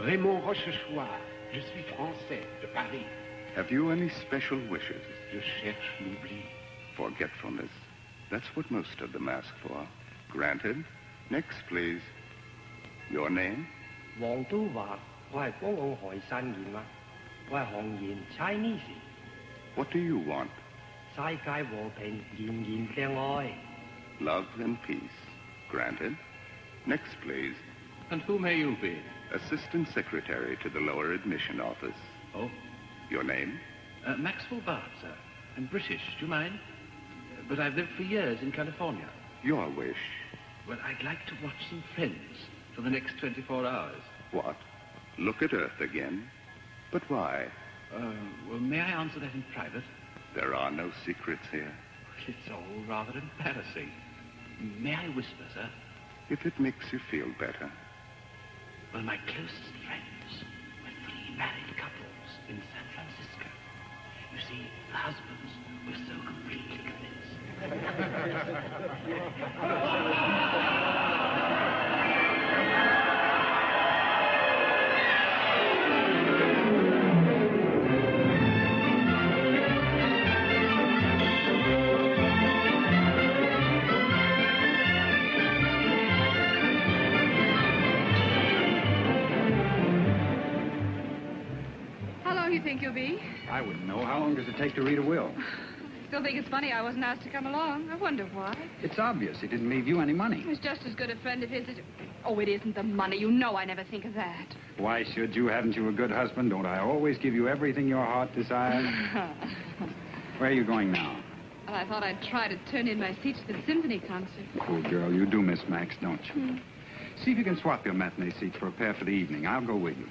Raymond Rochechouart. Je suis français, de Paris. Have you any special wishes? Je cherche l'oubli. Forgetfulness. That's what most of them ask for. Granted. Next, please. Your name? 黃都話我係光澳海山燕啦，我係紅言 Chinese。What do you want? 世界和平，延延嘅愛。Love and peace. Granted. Next, please. And who may you be? Assistant Secretary to the lower admission office. Oh? Your name? Maxwell Bard, sir. I'm British. Do you mind? But I've lived for years in California. Your wish. Well, I'd like to watch some Friends for the next 24 hours. What? Look at Earth again? But why? Well, may I answer that in private? There are no secrets here. It's all rather embarrassing. May I whisper, sir? If it makes you feel better. Well, my closest friends were 3 married couples in San Francisco. You see, the husbands were so completely Think you'll be? I wouldn't know. How long does it take to read a will? Still think it's funny I wasn't asked to come along. I wonder why. It's obvious he didn't leave you any money. He was just as good a friend of his as... Oh, it isn't the money. You know I never think of that. Why should you? Haven't you a good husband? Don't I always give you everything your heart desires? Where are you going now? Well, I thought I'd try to turn in my seat to the symphony concert. Poor girl, you do miss Max, don't you? See if you can swap your matinee seats for a pair for the evening. I'll go with you.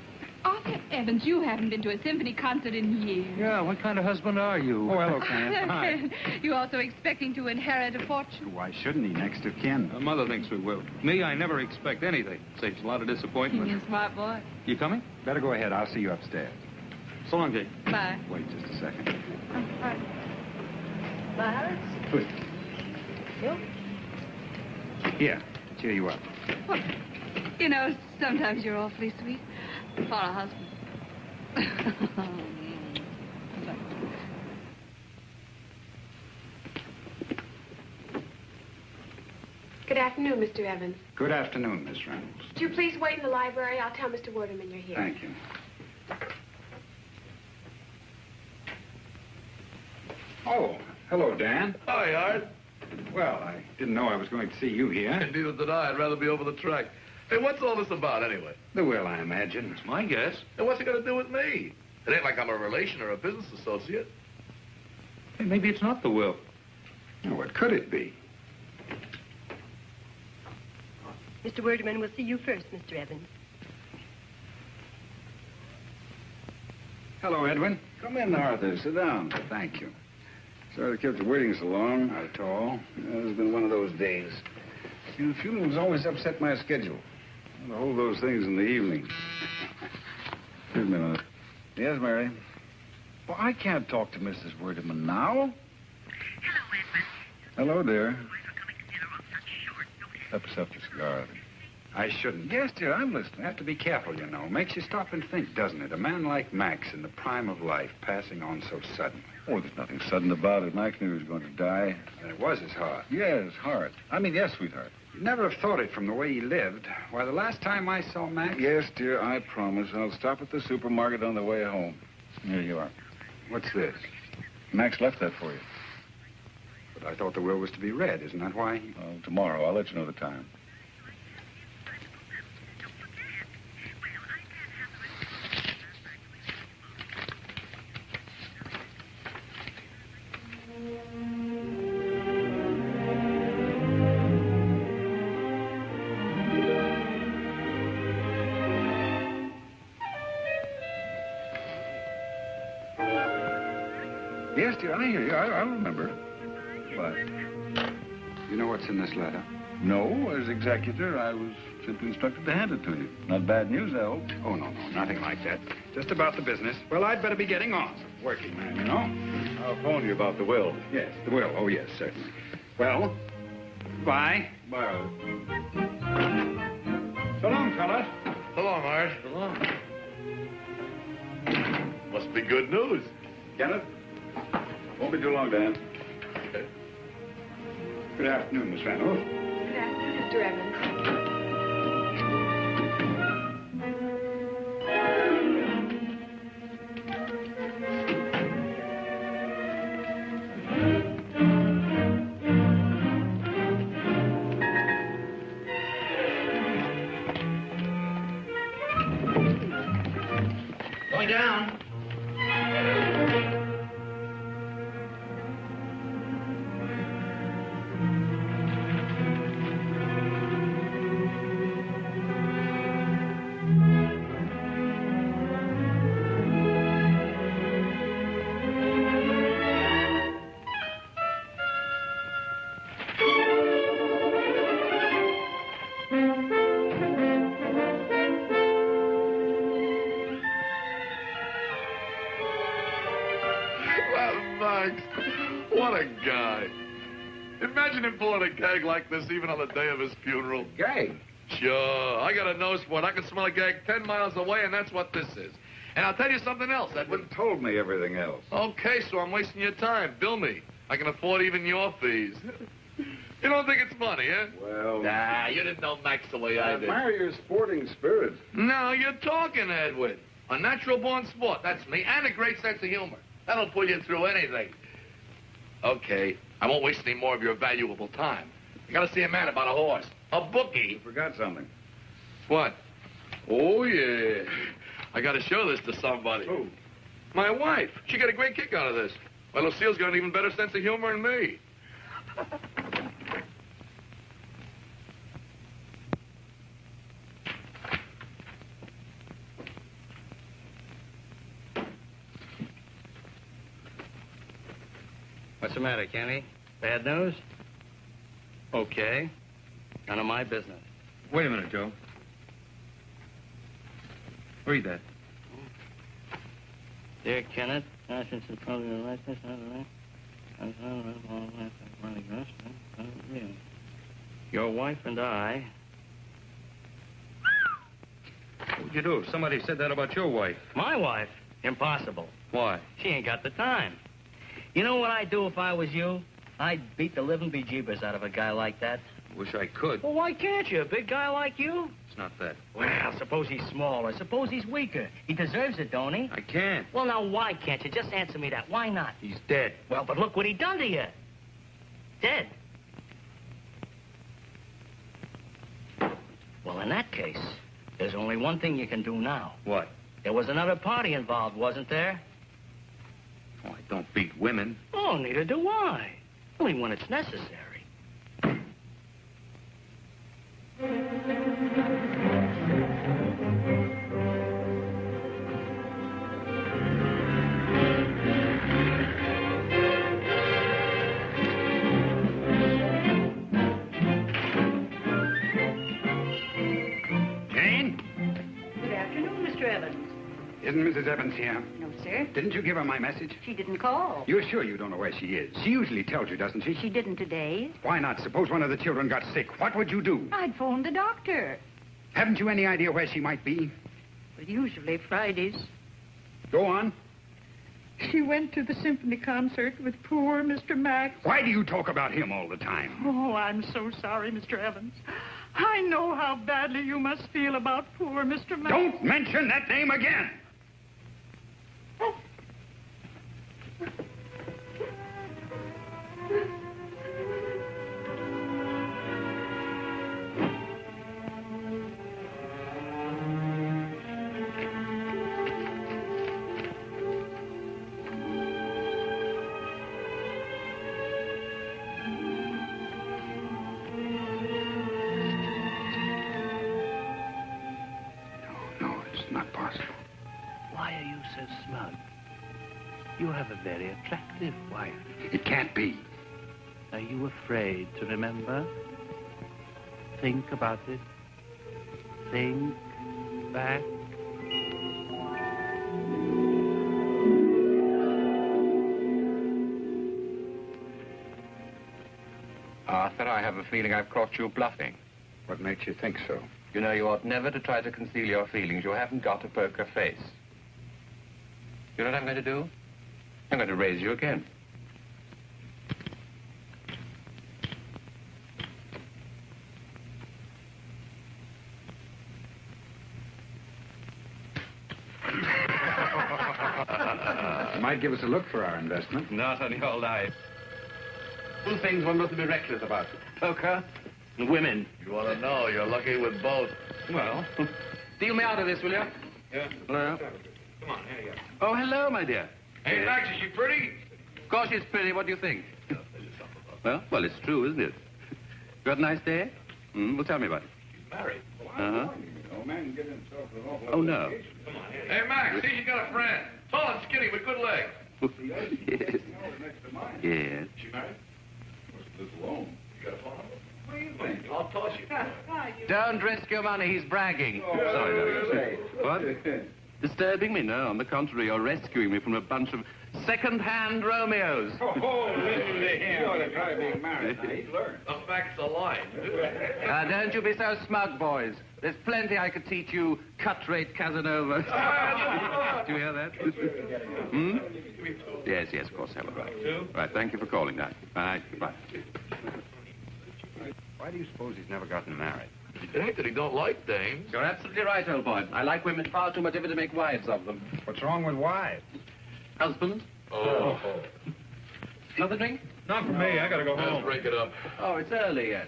Arthur Evans, you haven't been to a symphony concert in years. Yeah, what kind of husband are you? Oh, hello, Ken. Hi. You also expecting to inherit a fortune? Why shouldn't he? Next of kin. Mother thinks we will. Me, I never expect anything. Saves a lot of disappointment. You're a smart boy. You coming? Better go ahead. I'll see you upstairs. So long, Jake. Bye. Wait just a second. All right. Miles? Good. You? Here, to cheer you up. Well, you know, sometimes you're awfully sweet. For a husband. Good afternoon, Mr. Evans. Good afternoon, Miss Reynolds. Would you please wait in the library? I'll tell Mr. Werderman you're here. Thank you. Oh, hello, Dan. Hi, Art. Well, I didn't know I was going to see you here. Neither did I. I'd rather be over the track. Hey, what's all this about, anyway? The will, I imagine. It's my guess. And what's it got to do with me? It ain't like I'm a relation or a business associate. Hey, maybe it's not the will. Oh, what could it be? Mr. Werderman will see you first, Mr. Evans. Hello, Edwin. Come in, Arthur. Sit down. Thank you. Sorry to keep you waiting so long. Not at all. It's been one of those days. You know, funerals always upset my schedule. I hold those things in the evening. Excuse me a minute. Yes, Mary? Well, I can't talk to Mrs. Werderman now. Hello, Edmund. Hello, dear. Sorry for coming to dinner on such short notice. Step yourself the cigar. I shouldn't. Yes, dear, I'm listening. Have to be careful, you know. Makes you stop and think, doesn't it? A man like Max in the prime of life, passing on so suddenly. Oh, there's nothing sudden about it. Max knew he was going to die. And it was his heart. Yeah, his heart. I mean, yes, sweetheart. You'd never have thought it from the way he lived. Why, the last time I saw Max... Yes, dear, I promise. I'll stop at the supermarket on the way home. Here you are. What's this? Max left that for you. But I thought the will was to be read. Isn't that why? Oh, tomorrow. I'll let you know the time. Yes, dear, I hear you. I'll remember. But You know what's in this letter? no, as executor, I was simply instructed to hand it to you. Not bad news, I hope. Oh, no, nothing like that. Just about the business. Well, I'd better be getting on. Working man, you know? I'll phone you about the will. Yes, the will. Oh, yes, certainly. Well, bye. Bye. So long, fellas. So long, Art. So long. Must be good news. Kenneth? Won't be too long, Dan. Good afternoon, Miss Randall. Good afternoon, Mr. Evans. Going down. Max, what a guy. Imagine him pulling a gag like this even on the day of his funeral. Gag? Sure. I got a nose for it. I can smell a gag 10 miles away, and that's what this is. And I'll tell you something else, Edward. You told me everything else. Okay, so I'm wasting your time. Bill me. I can afford even your fees. You don't think it's funny, eh? Well... Nah, you didn't know Max the way I I did. admire your sporting spirit. Now you're talking, Edward. A natural-born sport, that's me, and a great sense of humor. That'll pull you through anything. Okay, I won't waste any more of your valuable time. I gotta see a man about a horse. A bookie. You forgot something. What? Oh, yeah. I gotta show this to somebody. Who? My wife. She got a great kick out of this. Well, Lucille's got an even better sense of humor than me. What's the matter, Kenny? Bad news? Okay. None of my business. Wait a minute, Joe. Read that. Dear Kenneth, your wife and I... What'd you do? Somebody said that about your wife. My wife? Impossible. Why? She ain't got the time. You know what I'd do if I was you? I'd beat the living bejeebers out of a guy like that. Wish I could. Well, why can't you? A big guy like you? It's not that. Well, suppose he's smaller. Suppose he's weaker. He deserves it, don't he? I can't. Well, now, why can't you? Just answer me that. Why not? He's dead. Well, but look what he done to you. Dead. Well, in that case, there's only one thing you can do now. What? There was another party involved, wasn't there? Oh, I don't beat women. Oh, neither do I. Only when it's necessary. Jane? Good afternoon, Mr. Evans. Isn't Mrs. Evans here? No, sir. Didn't you give her my message? She didn't call. You're sure you don't know where she is? She usually tells you, doesn't she? She didn't today. Why not? Suppose one of the children got sick. What would you do? I'd phoned the doctor. Haven't you any idea where she might be? Well, usually Fridays. Go on. She went to the symphony concert with poor Mr. Max. Why do you talk about him all the time? Oh, I'm so sorry, Mr. Evans. I know how badly you must feel about poor Mr. Max. Don't mention that name again. No, it's not possible. Why are you so smug? You have a very attractive wife. It can't be. Are you afraid to remember? Think about it. Think back. Arthur, I have a feeling I've caught you bluffing. What makes you think so? You know, you ought never to try to conceal your feelings. You haven't got a poker face. You know what I'm going to do? I'm going to raise you again. You might give us a look for our investment. Not on your life. Two things one must be reckless about. Poker and women. You want to know, you're lucky with both. Well, deal me out of this, will you? Yeah. Hello? Come on, here you go. Oh, hello, my dear. Hey, Max, is she pretty? Of course she's pretty. What do you think? Well, it's true, isn't it? You had a nice day? Well, tell me about it. She's married. Uh-huh. Old man can get himself an awful Oh, no. Come on, hey, Max, see, you got a friend. Tall and skinny with good legs. Yes. Yes. Is she married? Lives alone. You got a phone number? What do you think? I'll toss you. Don't risk your money. He's bragging. Sorry, darling. What? Disturbing me? No, on the contrary, you're rescuing me from a bunch of second-hand Romeos. Oh, listen to him. You ought to try being married. Now, he's learned. The facts are lying. Don't you be so smug, boys. There's plenty I could teach you cut-rate Casanova. Do you hear that? Yes, of course, Helen. Right, thank you for calling now. Bye. Goodbye. Why do you suppose he's never gotten married? It ain't that he don't like dames. You're absolutely right, old boy. I like women far too much ever to make wives of them. What's wrong with wives? Husbands? Oh. Another drink? Not for me. I gotta go Let's home. break it up. Oh, it's early yet.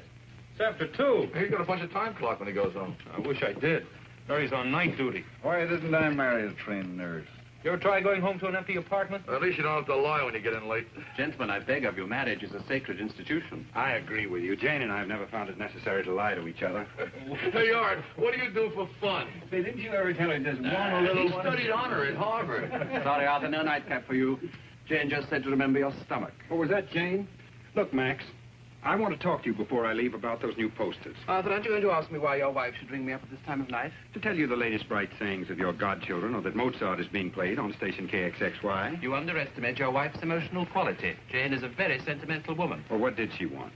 It's after 2. He's got a bunch of time clock when he goes home. I wish I did. Harry's on night duty. Why didn't I marry a trained nurse? You ever try going home to an empty apartment? At least you don't have to lie when you get in late. Gentlemen, I beg of you, marriage is a sacred institution. I agree with you. Jane and I have never found it necessary to lie to each other. Hey, Art, what do you do for fun? Say, didn't you ever tell her just He studied honor at Harvard. Sorry, Arthur, no nightcap for you. Jane just said to remember your stomach. What was that, Jane? Look, Max, I want to talk to you before I leave about those new posters. Arthur, aren't you going to ask me why your wife should ring me up at this time of night? To tell you the latest bright things of your godchildren, or that Mozart is being played on station KXXY. You underestimate your wife's emotional quality. Jane is a very sentimental woman. Well, what did she want?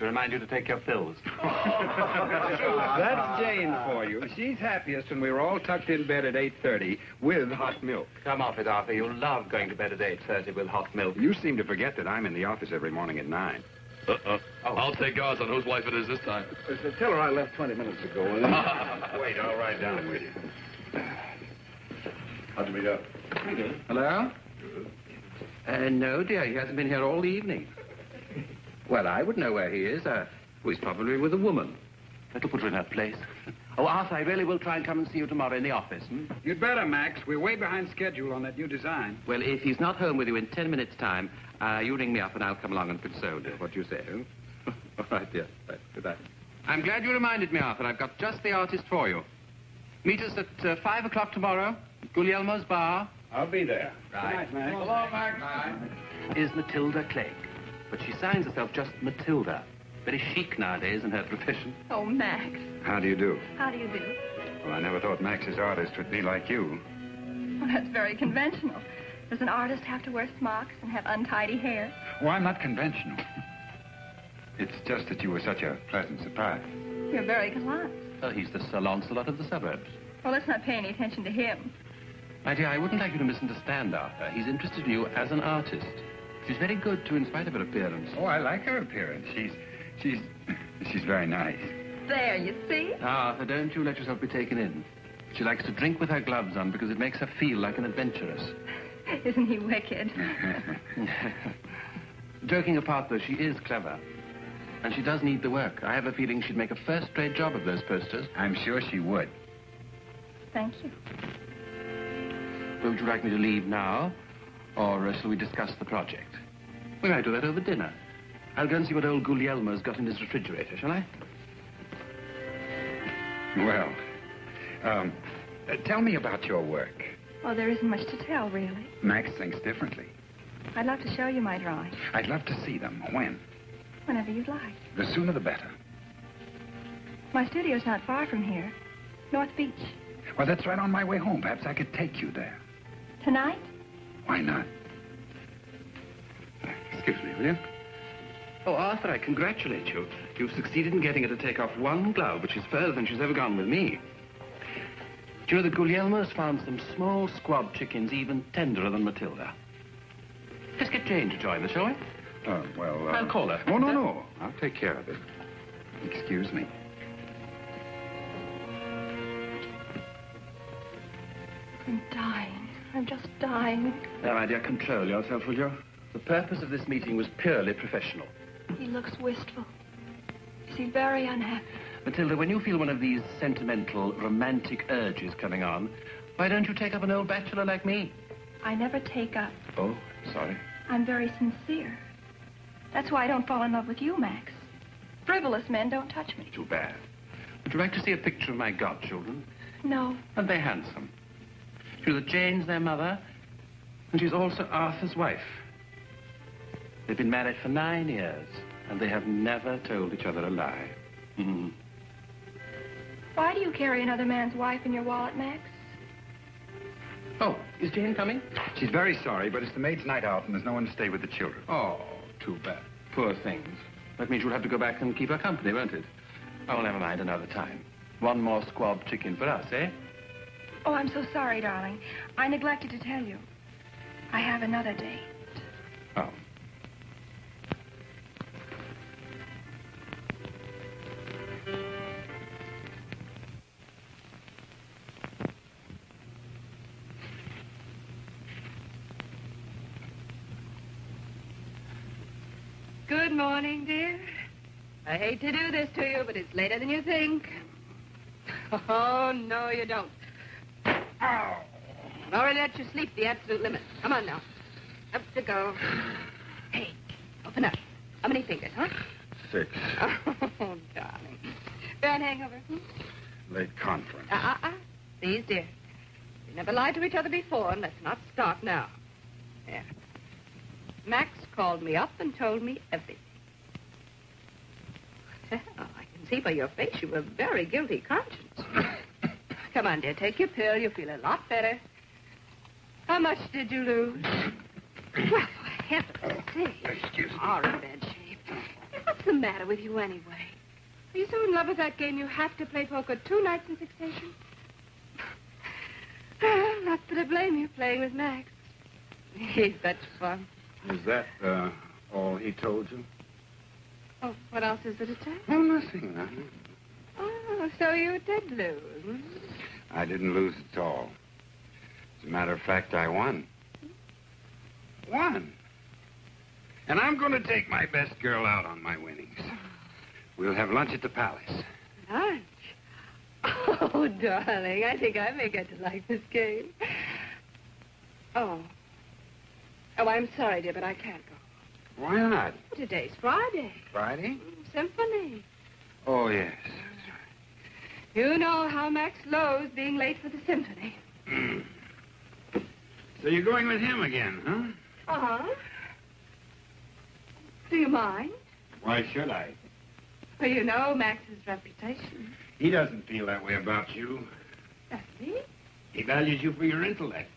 To remind you to take your pills. That's Jane for you. She's happiest when we're all tucked in bed at 8:30 with hot milk. Come off it, Arthur. You love going to bed at 8:30 with hot milk. You seem to forget that I'm in the office every morning at 9. I'll take odds on whose wife it is this time. Tell her I left 20 minutes ago. Wait, I'll ride down with you. How'd you meet up? Hello? No, dear. He hasn't been here all the evening. Well, I would know where he is. He's probably with a woman. That'll put her in her place. Oh, Arthur, I really will try and come and see you tomorrow in the office. You'd better, Max. We're way behind schedule on that new design. Well, if he's not home with you in 10 minutes' time, you ring me up and I'll come along and console you. What do you say? All right, dear. Right, goodbye. I'm glad you reminded me, Arthur. I've got just the artist for you. Meet us at 5 o'clock tomorrow at Guglielmo's bar. I'll be there. Right. Good night, Max. Hello, Max. Bye. Is Matilda Clegg. But she signs herself just Matilda. Very chic nowadays in her profession. Oh, Max. How do you do? How do you do? Well, I never thought Max's artist would be like you. Well, that's very conventional. Does an artist have to wear smocks and have untidy hair? Well, I'm not conventional. It's just that you were such a pleasant surprise. You're very gallant. Oh, he's the Sir Lancelot of the suburbs. Well, let's not pay any attention to him. My dear, I wouldn't like you to misunderstand Arthur. He's interested in you as an artist. She's very good, too, in spite of her appearance. Oh, I like her appearance. She's very nice. There, you see? Arthur, don't you let yourself be taken in. She likes to drink with her gloves on because it makes her feel like an adventuress. Isn't he wicked? Joking apart, though, she is clever. And she does need the work. I have a feeling she'd make a first-rate job of those posters. I'm sure she would. Thank you. Would you like me to leave now? Or shall we discuss the project? We might do that over dinner. I'll go and see what old Guglielmo's got in his refrigerator, shall I? Well, tell me about your work. Well, there isn't much to tell, really. Max thinks differently. I'd love to show you my drawings. I'd love to see them. When? Whenever you'd like. The sooner the better. My studio's not far from here. North Beach. Well, that's right on my way home. Perhaps I could take you there. Tonight? Why not? Excuse me, will you? Oh, Arthur, I congratulate you. You've succeeded in getting her to take off one glove, which is further than she's ever gone with me. Do you know that Guglielmo's found some small squab chickens even tenderer than Matilda? Let's get Jane to join us, shall we? I'll call her. Oh, no. I'll take care of it. Excuse me. I'm dying. I'm just dying. Now, my dear, control yourself, will you? The purpose of this meeting was purely professional. He looks wistful. Is he very unhappy? Matilda, when you feel one of these sentimental, romantic urges coming on, why don't you take up an old bachelor like me? I never take up. Oh, sorry. I'm very sincere. That's why I don't fall in love with you, Max. Frivolous men don't touch me. Too bad. Would you like to see a picture of my godchildren? No. Aren't they handsome? You know that Jane's their mother, and she's also Arthur's wife. They've been married for 9 years, and they have never told each other a lie. Mm-hmm. Why do you carry another man's wife in your wallet, Max? Oh, is Jane coming? She's very sorry, but it's the maid's night out, and there's no one to stay with the children. Oh, too bad. Poor things. That means you'll have to go back and keep her company, won't it? Oh, never mind, another time. One more squab chicken for us, eh? Oh, I'm so sorry, darling. I neglected to tell you. I have another date. Oh. Good morning, dear. I hate to do this to you, but it's later than you think. Oh, no, you don't. Oh. I've already let you sleep the absolute limit. Come on now. Up to go. Hey, open up. How many fingers, huh? 6. Oh, darling. Bad hangover? Late conference. Please, dear. We never lied to each other before, and let's not start now. There. Max called me up and told me everything. Well, I can see by your face you have a very guilty conscience. Come on, dear, take your pill. You'll feel a lot better. How much did you lose? Well, for heaven's sake. Excuse me. All in bad shape. What's the matter with you anyway? Are you so in love with that game you have to play poker 2 nights in succession? Well, not that I blame you playing with Max. He's such fun. Is that, all he told you? Oh, what else is there to tell? Oh, nothing. Oh, so you did lose. I didn't lose at all. As a matter of fact, I won. Won. And I'm going to take my best girl out on my winnings. We'll have lunch at the palace. Lunch? Oh, darling, I think I may get to like this game. Oh, I'm sorry, dear, but I can't go. Why not? Today's Friday. Friday? Symphony. Oh, yes. You know how Max loathes being late for the symphony. So you're going with him again, huh? Uh-huh. Do you mind? Why should I? Well, you know Max's reputation. He doesn't feel that way about you. Does he? He values you for your intellect.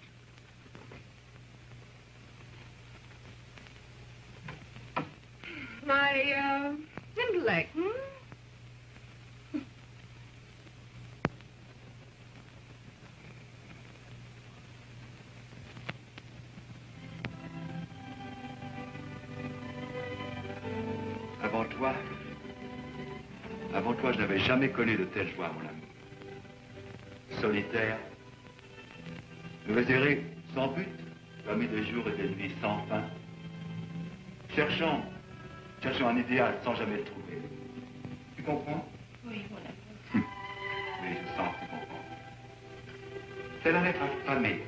My, intellect, Avant toi, je n'avais jamais connu de telle joie, mon ami. Solitaire, nous errer sans but, parmi des jours et des nuits sans fin. Cherchons un idéal sans jamais le trouver. Tu comprends? Oui, mon ami. Oui, je sens que tu comprends. C'est un être affamé,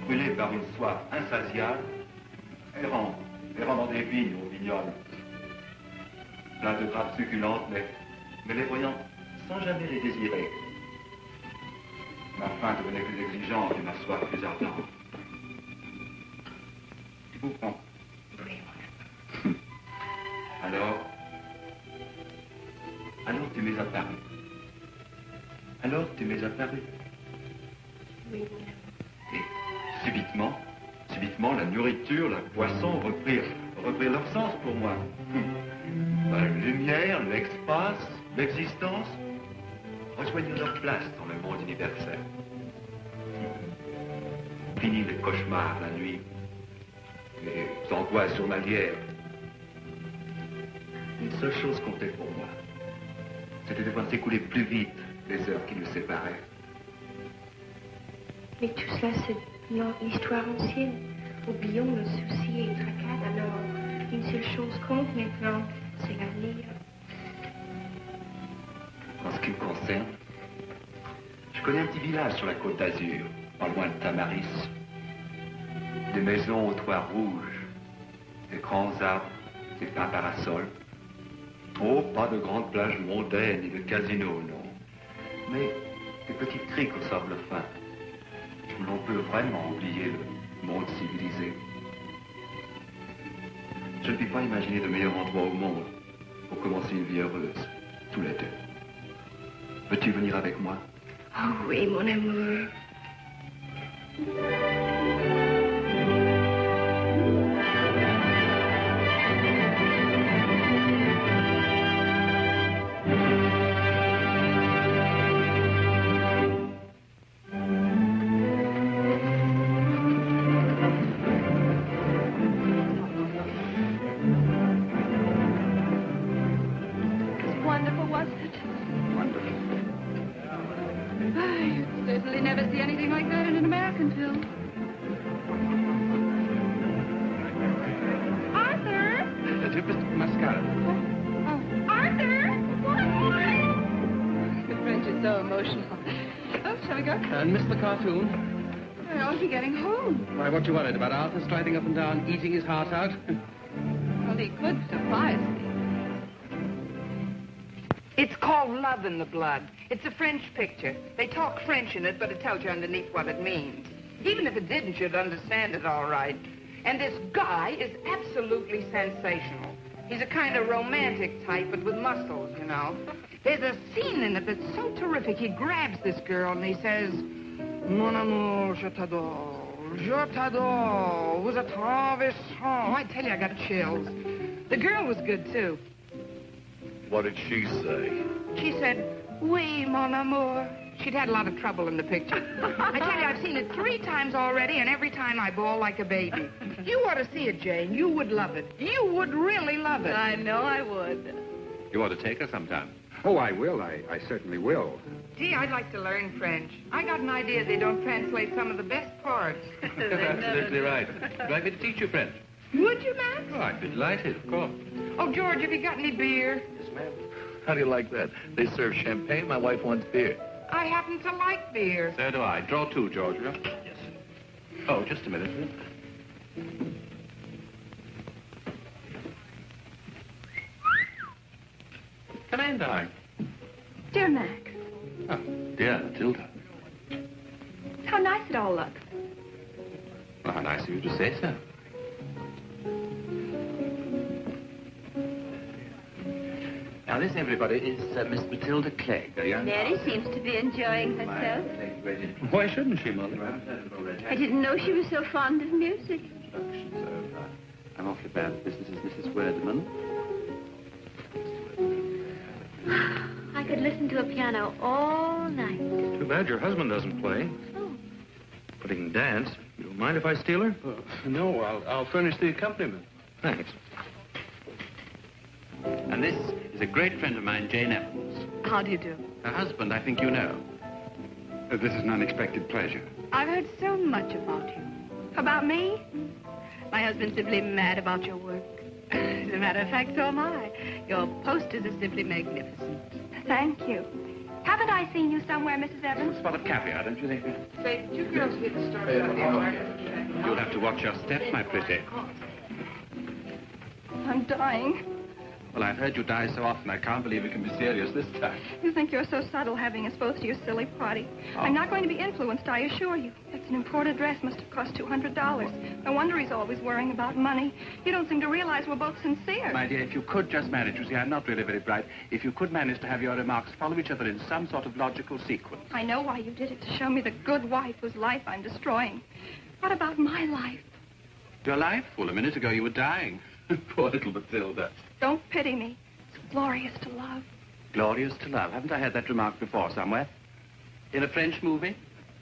brûlé par une soif insatiable, errant dans des vignes aux vignoles. Plein de grappes succulentes, mais les voyant sans jamais les désirer. Ma faim devenait plus exigeante et ma soif plus ardente. Tu vous prends. Alors tu m'es apparu. Alors tu m'es apparu. Oui. Et subitement, la nourriture, la boisson reprirent leur sens pour moi. La lumière, l'espace, l'existence rejoignent leur place dans le monde universel. Fini les cauchemars la nuit, les angoisses journalières. Une seule chose comptait pour moi. C'était de voir s'écouler plus vite les heures qui nous séparaient. Mais tout cela, c'est l'histoire ancienne. Oublions le souci et le tracas. Alors, une seule chose compte maintenant, c'est l'avenir. En ce qui me concerne, je connais un petit village sur la côte d'Azur, pas loin de Tamaris. Des maisons aux toits rouges, des grands arbres, des pins parasols. Oh, pas de grandes plages mondaines ni de casinos, non. Mais des petites criques au sable fin, où l'on peut vraiment oublier le monde civilisé. Je ne puis pas imaginer de meilleur endroit au monde pour commencer une vie heureuse, tous les deux. Veux-tu venir avec moi? Oh oui, mon amour. And miss the cartoon? Where are you getting home? Why, what you worried about? Arthur striding up and down, eating his heart out? Well, he could surprise me. It's called Love in the Blood. It's a French picture. They talk French in it, but it tells you underneath what it means. Even if it didn't, you'd understand it all right. And this guy is absolutely sensational. He's a kind of romantic type, but with muscles, you know. There's a scene in it that's so terrific. He grabs this girl and he says, Mon amour, je t'adore, vous êtes ravissant. I tell you, I got chills. The girl was good, too. What did she say? She said, oui, mon amour. She'd had a lot of trouble in the picture. I tell you, I've seen it 3 times already, and every time I bawl like a baby. You ought to see it, Jane. You would love it. You would really love it. I know I would. You ought to take her sometime. Oh, I will. I certainly will. Gee, I'd like to learn French. I got an idea they don't translate some of the best parts. Absolutely right. Would you like me to teach you French? Would you, Max? Oh, I'd be delighted, of course. Oh, George, have you got any beer? Yes, ma'am. How do you like that? They serve champagne. My wife wants beer. I happen to like beer. So do I. Draw 2, George. Yes. Oh, just a minute. Come in, darling. Dear Mac, Oh, dear, Tilda. how nice it all looks. Well, how nice of you to say so. Now, this, everybody, is Miss Matilda Clegg, a young... Mary seems to be enjoying herself. Why shouldn't she, Mother? I didn't know she was so fond of music. I'm awfully bad. This is Mrs. Werdeman. I could listen to a piano all night. Too bad your husband doesn't play. Oh. But he can dance. You don't mind if I steal her? No, I'll furnish the accompaniment. Thanks. And this is a great friend of mine, Jane Evans. How do you do? Her husband, I think you know. This is an unexpected pleasure. I've heard so much about you. About me? My husband's simply mad about your work. As a matter of fact, so am I. Your posters are simply magnificent. Thank you. Haven't I seen you somewhere, Mrs. Evans? A spot of caviar, don't you think? Say, 2 girls here to start about the You'll have to watch your step, my pretty. I'm dying. Well, I've heard you die so often, I can't believe it can be serious this time. You think you're so subtle having us both to your silly party. I'm not going to be influenced, I assure you. It's an imported dress, must have cost $200. No wonder he's always worrying about money. You don't seem to realize we're both sincere. My dear, if you could just manage, you see, I'm not really very bright. If you could manage to have your remarks follow each other in some sort of logical sequence. I know why you did it, to show me the good wife whose life I'm destroying. What about my life? Your life? Well, a minute ago you were dying. Poor little Matilda. Don't pity me. It's glorious to love. Glorious to love. Haven't I heard that remark before somewhere? In a French movie?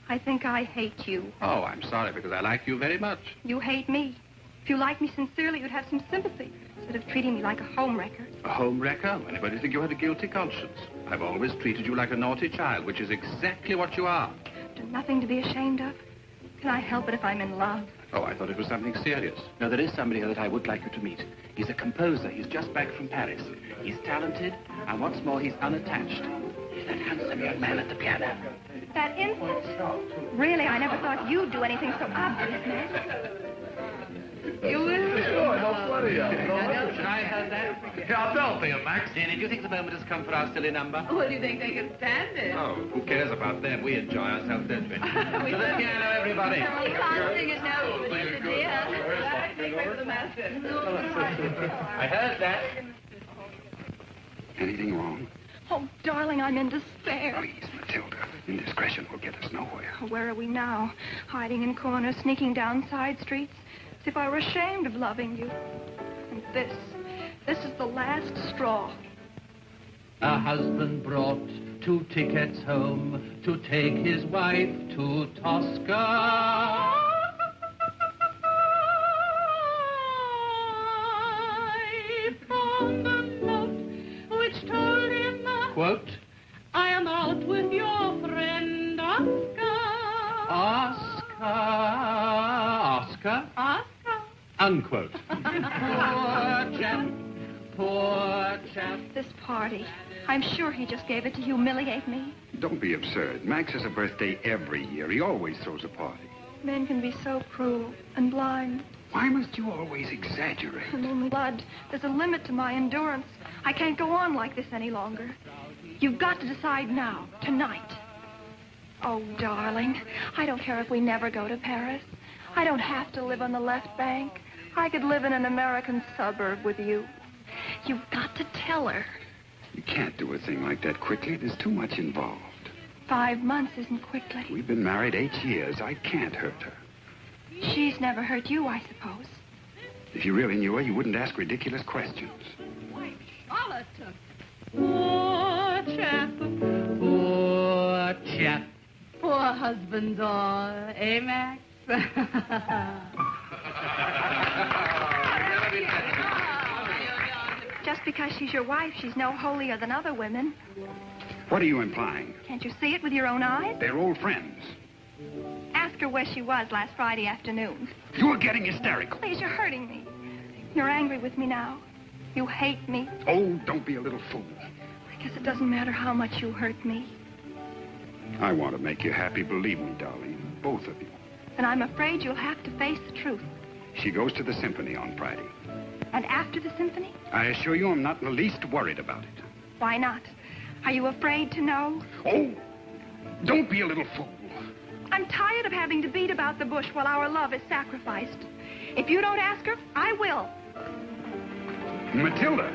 I think I hate you. Oh, I'm sorry, because I like you very much. You hate me. If you liked me sincerely, you'd have some sympathy, instead of treating me like a homewrecker. A homewrecker? Anybody think you had a guilty conscience? I've always treated you like a naughty child, which is exactly what you are. Do nothing to be ashamed of. Can I help it if I'm in love? Oh, I thought it was something serious. No, there is somebody here that I would like you to meet. He's a composer. He's just back from Paris. He's talented, and what's more, he's unattached. He's that handsome young man at the piano. That infant? Really, I never thought you'd do anything so obvious, Max. You will? Sure, how funny. Should I have that? Yeah, I'll tell you, Max. Jenny, do you think the moment has come for our silly number? Well, do you think they can stand it? Oh, who cares about them? We enjoy ourselves, don't we? To the piano, everybody. We can't sing it now, but it's a dear. Take away the master. I heard that. Anything wrong? Oh, darling, I'm in despair. Please, Matilda. Indiscretion will get us nowhere. Where are we now? Hiding in corners, sneaking down side streets, as if I were ashamed of loving you. And this is the last straw. A husband brought 2 tickets home to take his wife to Tosca. I found a note which told him, quote, I am out with your friend Oscar. Oscar? Unquote. Poor chap. This party. I'm sure he just gave it to humiliate me. Don't be absurd. Max has a birthday every year. He always throws a party. Men can be so cruel and blind. Why must you always exaggerate? And only blood. There's a limit to my endurance. I can't go on like this any longer. You've got to decide now, tonight. Oh, darling, I don't care if we never go to Paris. I don't have to live on the left bank. I could live in an American suburb with you. You've got to tell her. You can't do a thing like that quickly. There's too much involved. 5 months isn't quickly. We've been married 8 years. I can't hurt her. She's never hurt you, I suppose. If you really knew her, you wouldn't ask ridiculous questions. Charlotte. Poor chap. Poor chap. Poor husbands all, eh, Max? Just because she's your wife, she's no holier than other women. What are you implying? Can't you see it with your own eyes? They're old friends. Ask her where she was last Friday afternoon. You are getting hysterical. Please, you're hurting me. You're angry with me now. You hate me. Oh, don't be a little fool. I guess it doesn't matter how much you hurt me. I want to make you happy, believe me, darling. Both of you. Then I'm afraid you'll have to face the truth. She goes to the symphony on Friday. And after the symphony? I assure you I'm not in the least worried about it. Why not? Are you afraid to know? Oh, don't be a little fool. I'm tired of having to beat about the bush while our love is sacrificed. If you don't ask her, I will. Matilda.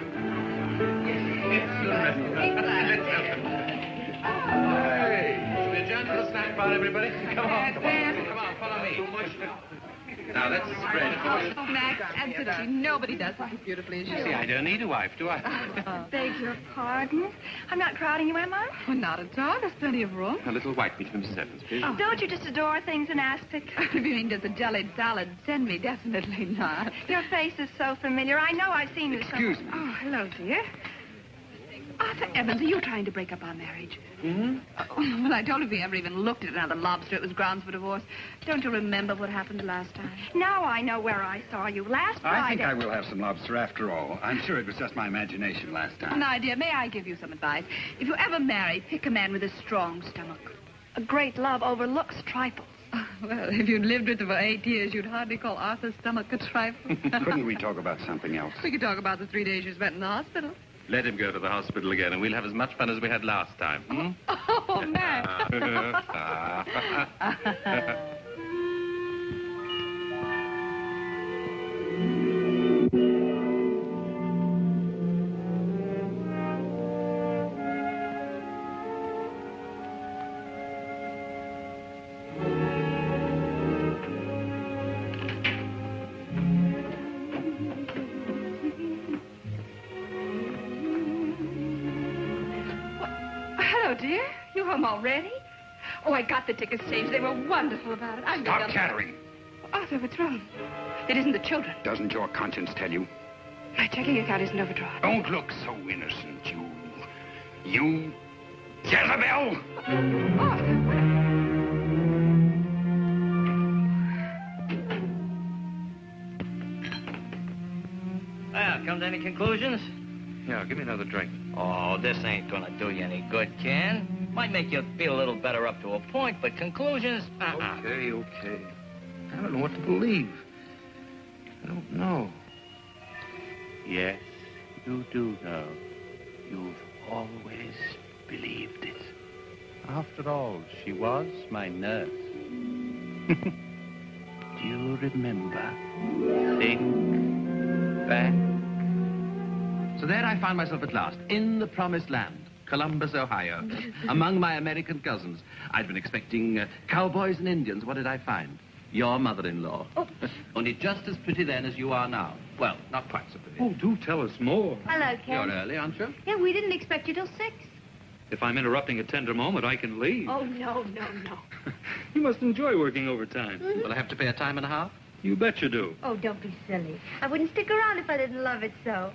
Hey, should we adjourn to the snack bar, everybody? Come on, follow me. Now, let's spread. Oh, Max, absolutely nobody does this as beautifully as you. See, I don't need a wife, do I? Beg your pardon? I'm not crowding you, am I? Oh, not at all. There's plenty of room. A little white meat from Mrs. Evans, please. Oh. Don't you just adore things and ask to... If you mean does a jellied salad send me, definitely not. Your face is so familiar. I know I've seen you somewhere. Excuse me. Oh, hello, dear. Arthur Evans, are you trying to break up our marriage? Hmm? Oh, well, I told him if he ever even looked at another lobster, it was grounds for divorce. Don't you remember what happened last time? Now I know where I saw you. Last Friday. I think I will have some lobster after all. I'm sure it was just my imagination last time. Now, dear, may I give you some advice? If you ever marry, pick a man with a strong stomach. A great love overlooks trifles. Well, if you'd lived with her for 8 years, you'd hardly call Arthur's stomach a trifle. Couldn't we talk about something else? We could talk about the 3 days you spent in the hospital. Let him go to the hospital again, and we'll have as much fun as we had last time. Hmm? Oh, Max. Dear, you home already? Oh, I got the tickets changed. They were wonderful about it. Stop chattering. Arthur, what's wrong? It isn't the children. Doesn't your conscience tell you? My checking account isn't overdrawn. Don't look so innocent, you Jezebel! Well, come to any conclusions? Yeah, give me another drink. Oh, this ain't gonna do you any good, Ken. Might make you feel a little better up to a point, but conclusions? Okay. I don't know what to believe. I don't know. Yes, you do know. You've always believed it. After all, she was my nurse. Do you remember? Think back. So there I found myself at last, in the promised land, Columbus, Ohio, among my American cousins. I'd been expecting cowboys and Indians. What did I find? Your mother-in-law. Oh. Only just as pretty then as you are now. Well, not quite so pretty. Oh, do tell us more. Hello, Ken. You're early, aren't you? Yeah, we didn't expect you till 6. If I'm interrupting a tender moment, I can leave. Oh, no. You must enjoy working overtime. Mm-hmm. Will I have to pay a time and a half? You bet you do. Oh, don't be silly. I wouldn't stick around if I didn't love it so.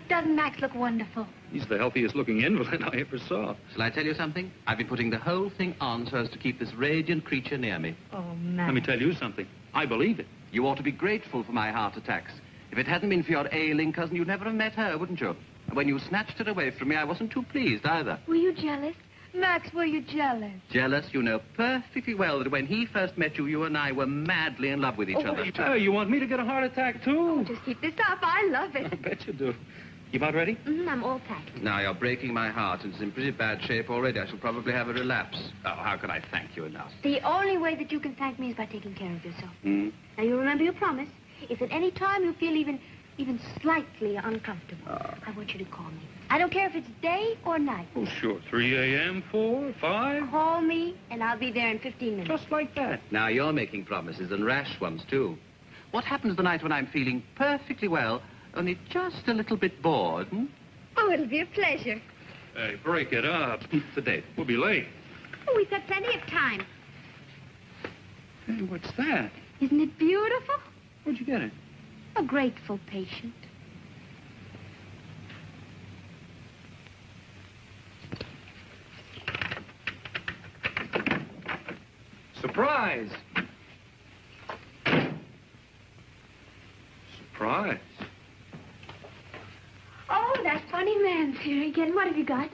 Doesn't Max look wonderful? He's the healthiest-looking invalid I ever saw. Shall I tell you something? I've been putting the whole thing on so as to keep this radiant creature near me. Oh, Max. Let me tell you something. I believe it. You ought to be grateful for my heart attacks. If it hadn't been for your ailing cousin, you'd never have met her, wouldn't you? And when you snatched her away from me, I wasn't too pleased either. Were you jealous? Max, were you jealous? Jealous? You know perfectly well that when he first met you, you and I were madly in love with each other. Oh, you want me to get a heart attack, too? Oh, just keep this up. I love it. I bet you do. You about ready? I'm all packed. Now, you're breaking my heart, and it's in pretty bad shape already. I shall probably have a relapse. Oh, how could I thank you enough? The only way that you can thank me is by taking care of yourself. Hmm? Now, you remember your promise. If at any time you feel even slightly uncomfortable, I want you to call me. I don't care if it's day or night. Oh, sure. 3 a.m., 4, 5? Call me, and I'll be there in 15 minutes. Just like that. Now, you're making promises, and rash ones, too. What happens the night when I'm feeling perfectly well, only just a little bit bored, hmm? Oh, it'll be a pleasure. Hey, break it up. The date. We'll be late. Oh, we've got plenty of time. Hey, what's that? Isn't it beautiful? Where'd you get it? A grateful patient. Surprise! Surprise. Oh, that funny man's here again. What have you got?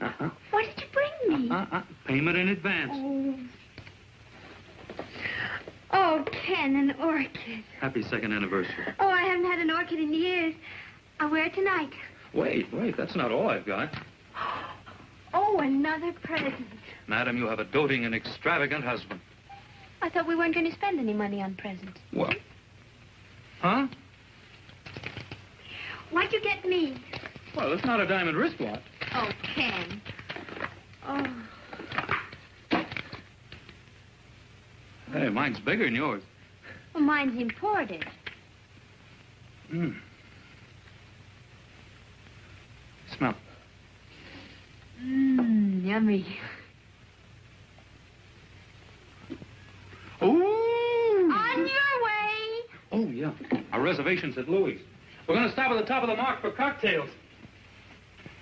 What did you bring me? Payment in advance. Oh, Ken, an orchid. Happy second anniversary. Oh, I haven't had an orchid in years. I'll wear it tonight. Wait. That's not all I've got. Oh, another present. Madam, you have a doting and extravagant husband. I thought we weren't going to spend any money on presents. What? Huh? What'd you get me? Well, it's not a diamond wristwatch. Oh, Ken. Oh. Hey, mine's bigger than yours. Well, mine's imported. Smell. Yummy. Ooh! On your way. Oh, yeah. Our reservation's at Louis'. We're going to stop at the top of the mark for cocktails.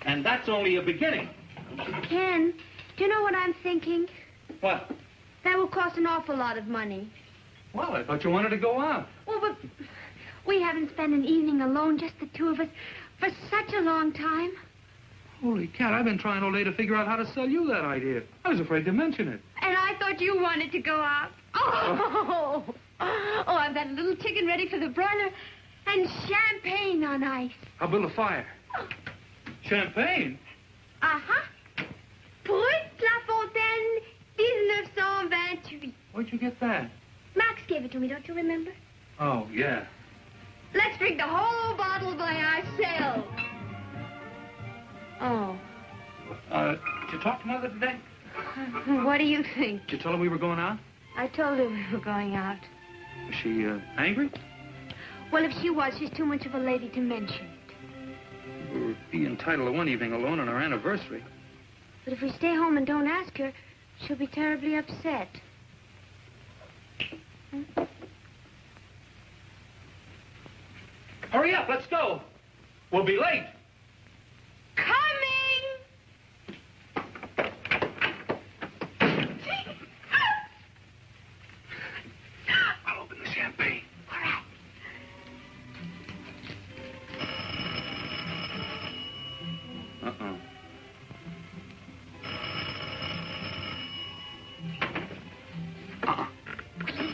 And that's only a beginning. Ken, do you know what I'm thinking? What? That will cost an awful lot of money. Well, I thought you wanted to go out. Well, but we haven't spent an evening alone, just the two of us, for such a long time. Holy cat, I've been trying all day to figure out how to sell you that idea. I was afraid to mention it. And I thought you wanted to go out. Oh, I've got a little chicken ready for the broiler and champagne on ice. I'll build a fire. Champagne? Uh-huh. Brut La Fontaine, 1928. Where'd you get that? Max gave it to me, don't you remember? Oh, yeah. Let's drink the whole bottle by ourselves. Oh. Did you talk to Mother today? What do you think? Did you tell her we were going out? I told her we were going out. Was she, angry? Well, if she was, she's too much of a lady to mention it. We'll be entitled to one evening alone on our anniversary. But if we stay home and don't ask her, she'll be terribly upset. Hurry up, let's go. We'll be late. I'll open the champagne. All right. Uh-oh.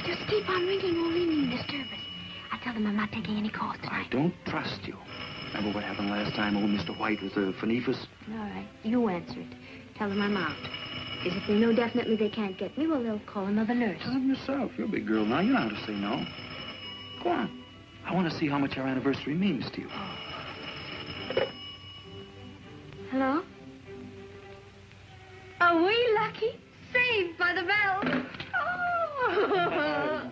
Just keep on ringing, won't even disturb us. I'll tell them I'm not taking any calls tonight. I don't trust you. Remember what happened last time, old Mr. White with the phonephus? All right, you answer it. Tell them I'm out. Because if they know definitely they can't get me, well, they'll call another nurse. Tell them yourself. You're a big girl now. You know how to say no. Go on. I want to see how much our anniversary means to you. Hello? Are we lucky? Saved by the bell. Oh.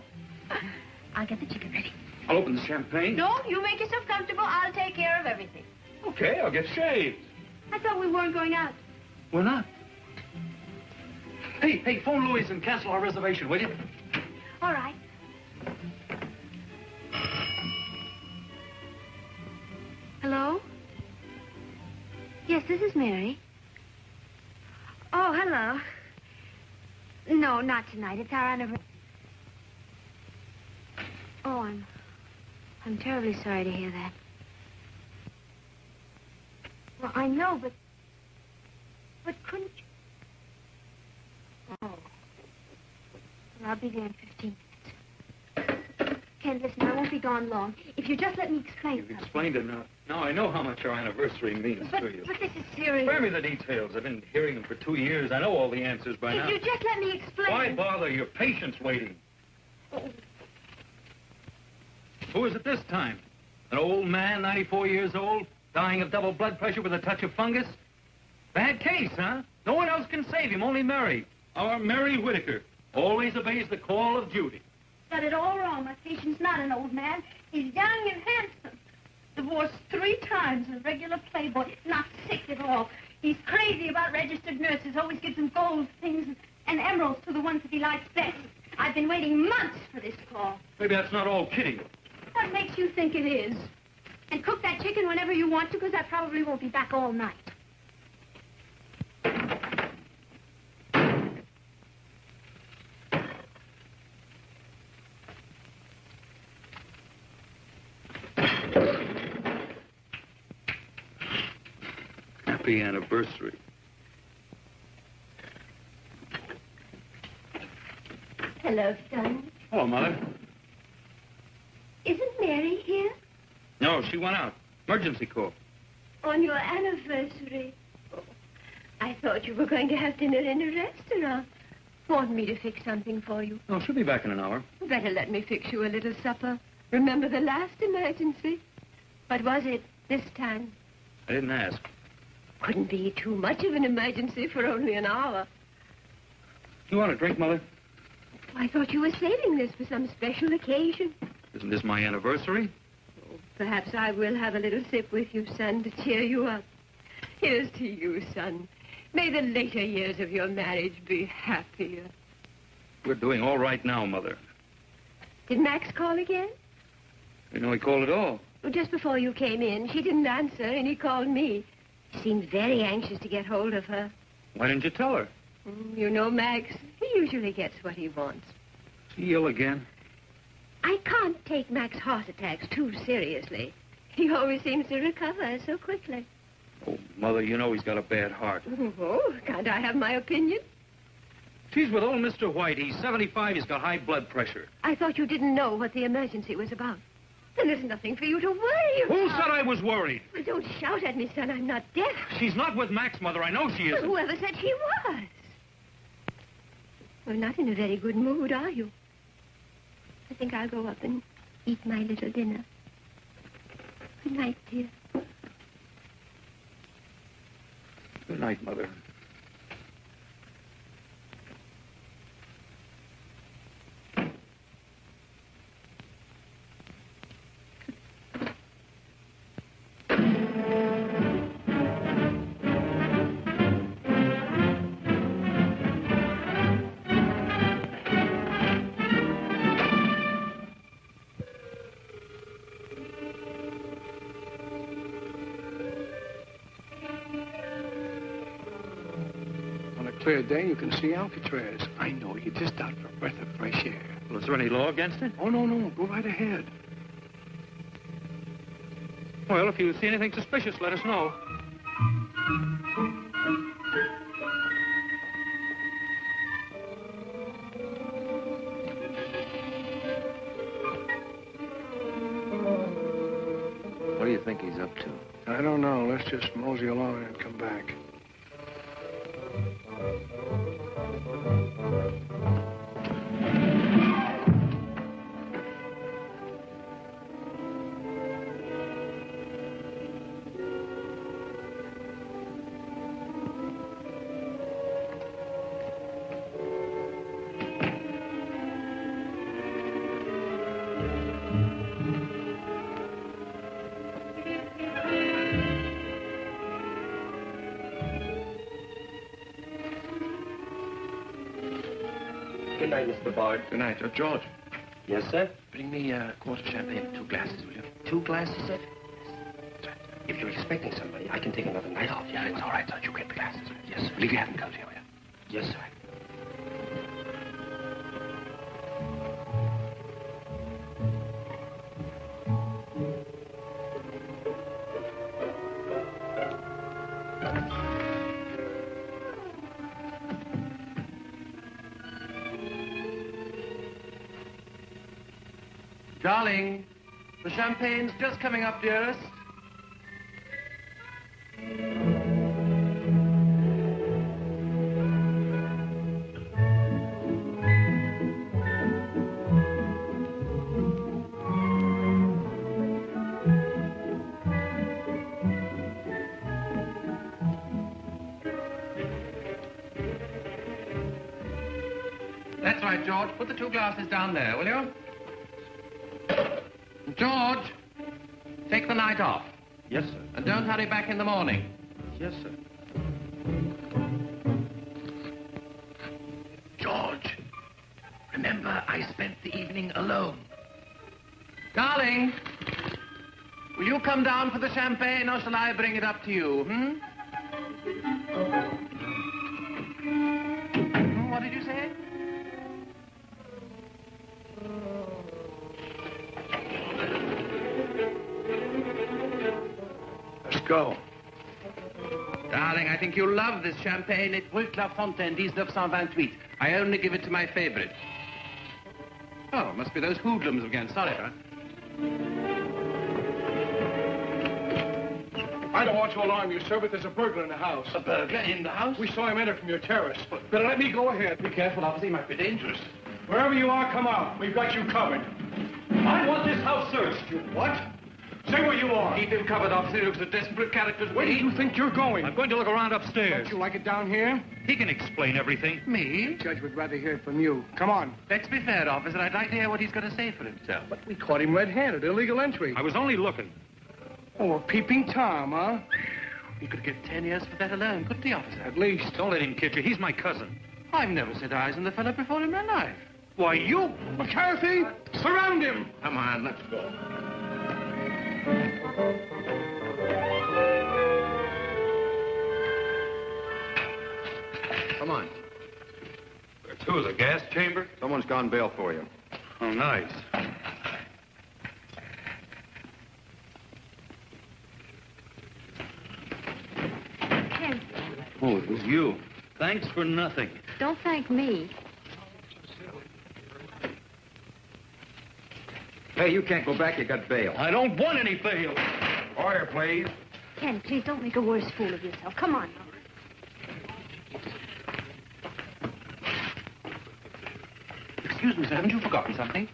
I'll get the chicken ready. I'll open the champagne. No, you make yourself comfortable. I'll take care of everything. Okay, I'll get shaved. I thought we weren't going out. We're not. Hey, phone Louis and cancel our reservation, will you? All right. Hello? Yes, this is Mary. Oh, hello. No, not tonight. It's our anniversary. Oh, I'm terribly sorry to hear that. Well, I know, but couldn't you? Oh. Well, I'll be there in 15 minutes. Ken, listen, I won't be gone long. If you just let me explain You've something. explained it now. Now I know how much our anniversary means to you. But this is serious. Spare me the details. I've been hearing them for 2 years. I know all the answers by now. If you just let me explain. Why bother? Your patient's waiting. Oh. Who is it this time? An old man, 94 years old, dying of double blood pressure with a touch of fungus? Bad case, huh? No one else can save him, only Mary. Our Mary Whitaker always obeys the call of duty. Got it all wrong. My patient's not an old man. He's young and handsome. Divorced 3 times, a regular playboy. Not sick at all. He's crazy about registered nurses. Always gives them gold things and emeralds to the ones that he likes best. I've been waiting months for this call. Maybe that's not all kidding. What makes you think it is? And cook that chicken whenever you want to, because I probably won't be back all night. Happy anniversary. Hello, son. Hello, Mother. Isn't Mary here? No, she went out. Emergency call. On your anniversary. Oh, I thought you were going to have dinner in a restaurant. Want me to fix something for you? No, she'll be back in an hour. Better let me fix you a little supper. Remember the last emergency? What was it this time? I didn't ask. Couldn't be too much of an emergency for only an hour. You want a drink, Mother? I thought you were saving this for some special occasion. Isn't this my anniversary? Perhaps I will have a little sip with you, son, to cheer you up. Here's to you, son. May the later years of your marriage be happier. We're doing all right now, Mother. Did Max call again? You know he called at all. Well, just before you came in, she didn't answer, and he called me. He seemed very anxious to get hold of her. Why didn't you tell her? You know, Max, he usually gets what he wants. Is he ill again? I can't take Max's heart attacks too seriously. He always seems to recover so quickly. Oh, Mother, you know he's got a bad heart. Oh, can't I have my opinion? She's with old Mr. White. He's 75. He's got high blood pressure. I thought you didn't know what the emergency was about. Then there's nothing for you to worry about. Who said I was worried? Well, don't shout at me, son. I'm not deaf. She's not with Max, Mother. I know she isn't. Well, whoever said she was? Well, not in a very good mood, are you? I think I'll go up and eat my little dinner. Good night, dear. Good night, Mother. Clear day, you can see Alcatraz. I know, you're just out for a breath of fresh air. Well, is there any law against it? Oh, no. Go right ahead. Well, if you see anything suspicious, let us know. What do you think he's up to? I don't know. Let's just mosey along and come back. Good night, Mr. Bard. Good night. George. Yes, sir? Bring me a quart of champagne and 2 glasses, will you? 2 glasses, sir? If you're expecting somebody, I can take another night off. Yeah, it's all right, son. You get the glasses. Yes, sir. Leave your hat and coat here, will you? Yes, sir. Darling, the champagne's just coming up, dearest. That's right, George. Put the 2 glasses down there, will you? George, take the night off. Yes, sir. And don't hurry back in the morning. Yes, sir. George, remember, I spent the evening alone. Darling, will you come down for the champagne, or shall I bring it up to you, What did you say? Let's go. Darling, I think you'll love this champagne. It's Rue La Fontaine, 1928. I only give it to my favorite. Oh, must be those hoodlums again. Sorry, sir. I don't want to alarm you, sir, but there's a burglar in the house. A burglar in the house? We saw him enter from your terrace. Better let me go ahead. Be careful, officer. He might be dangerous. Wherever you are, come out. We've got you covered. I want this house searched. You what? Say where you are. Keep him covered, officer. He looks a desperate character. Where do you think you're going? I'm going to look around upstairs. Don't you like it down here? He can explain everything. Me? The judge would rather hear it from you. Come on. Let's be fair, officer. I'd like to hear what he's going to say for himself. But we caught him red-handed, illegal entry. I was only looking. Oh, a peeping Tom, huh? He could get 10 years for that alone, couldn't he, officer? At least. Don't let him kid you. He's my cousin. I've never set eyes on the fellow before in my life. Why, you... McCarthy, surround him. Come on, let's go. Come on. Where to? The gas chamber? Someone's gone bail for you. Oh, nice. Oh, it was you. Thanks for nothing. Don't thank me. Hey, you can't go back. You got bail. I don't want any bail. Order, please. Ken, please don't make a worse fool of yourself. Come on now. Excuse me, sir, haven't you forgotten something?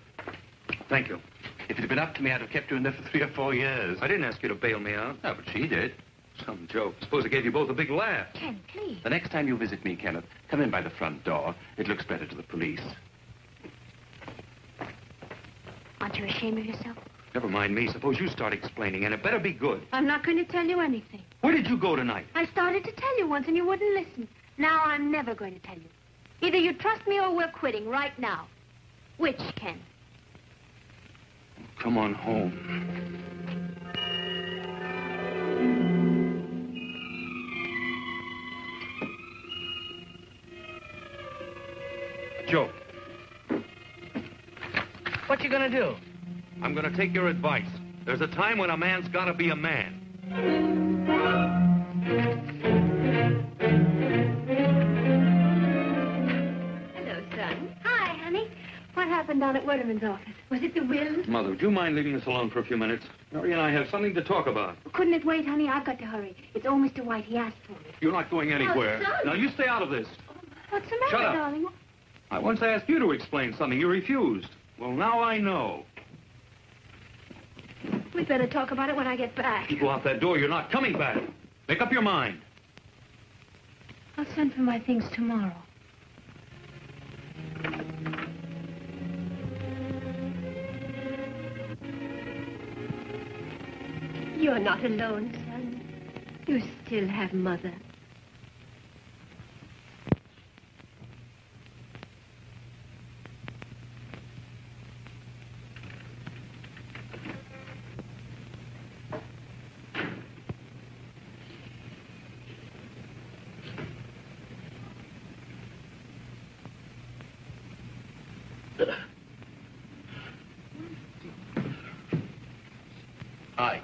Thank you. If it had been up to me, I'd have kept you in there for 3 or 4 years. I didn't ask you to bail me out. No, but she did. Some joke. Suppose I gave you both a big laugh. Ken, please. The next time you visit me, Kenneth, come in by the front door. It looks better to the police. Aren't you ashamed of yourself? Never mind me. Suppose you start explaining, and it better be good. I'm not going to tell you anything. Where did you go tonight? I started to tell you once and you wouldn't listen. Now I'm never going to tell you. Either you trust me or we're quitting right now. Which, Ken? Come on home. Joe. What you gonna do? I'm gonna take your advice. There's a time when a man's gotta be a man. Hello, son. Hi, honey. What happened down at Werderman's office? Was it the will? Mother, would you mind leaving us alone for a few minutes? Mary and I have something to talk about. Couldn't it wait, honey? I've got to hurry. It's old Mr. White. He asked for me. You're not going anywhere. son. Now, you stay out of this. What's the matter, Shut up. darling? I once asked you to explain something. You refused. Well, now I know. We'd better talk about it when I get back. You go out that door, you're not coming back. Make up your mind. I'll send for my things tomorrow. You're not alone, son. You still have Mother. Hi.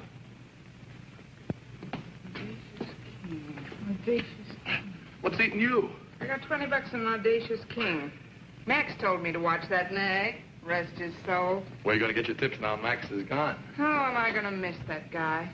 Audacious. What's eating you? I got $20 in Audacious King. Max told me to watch that nag. Rest his soul. Where you gonna get your tips now Max is gone? How am I gonna miss that guy?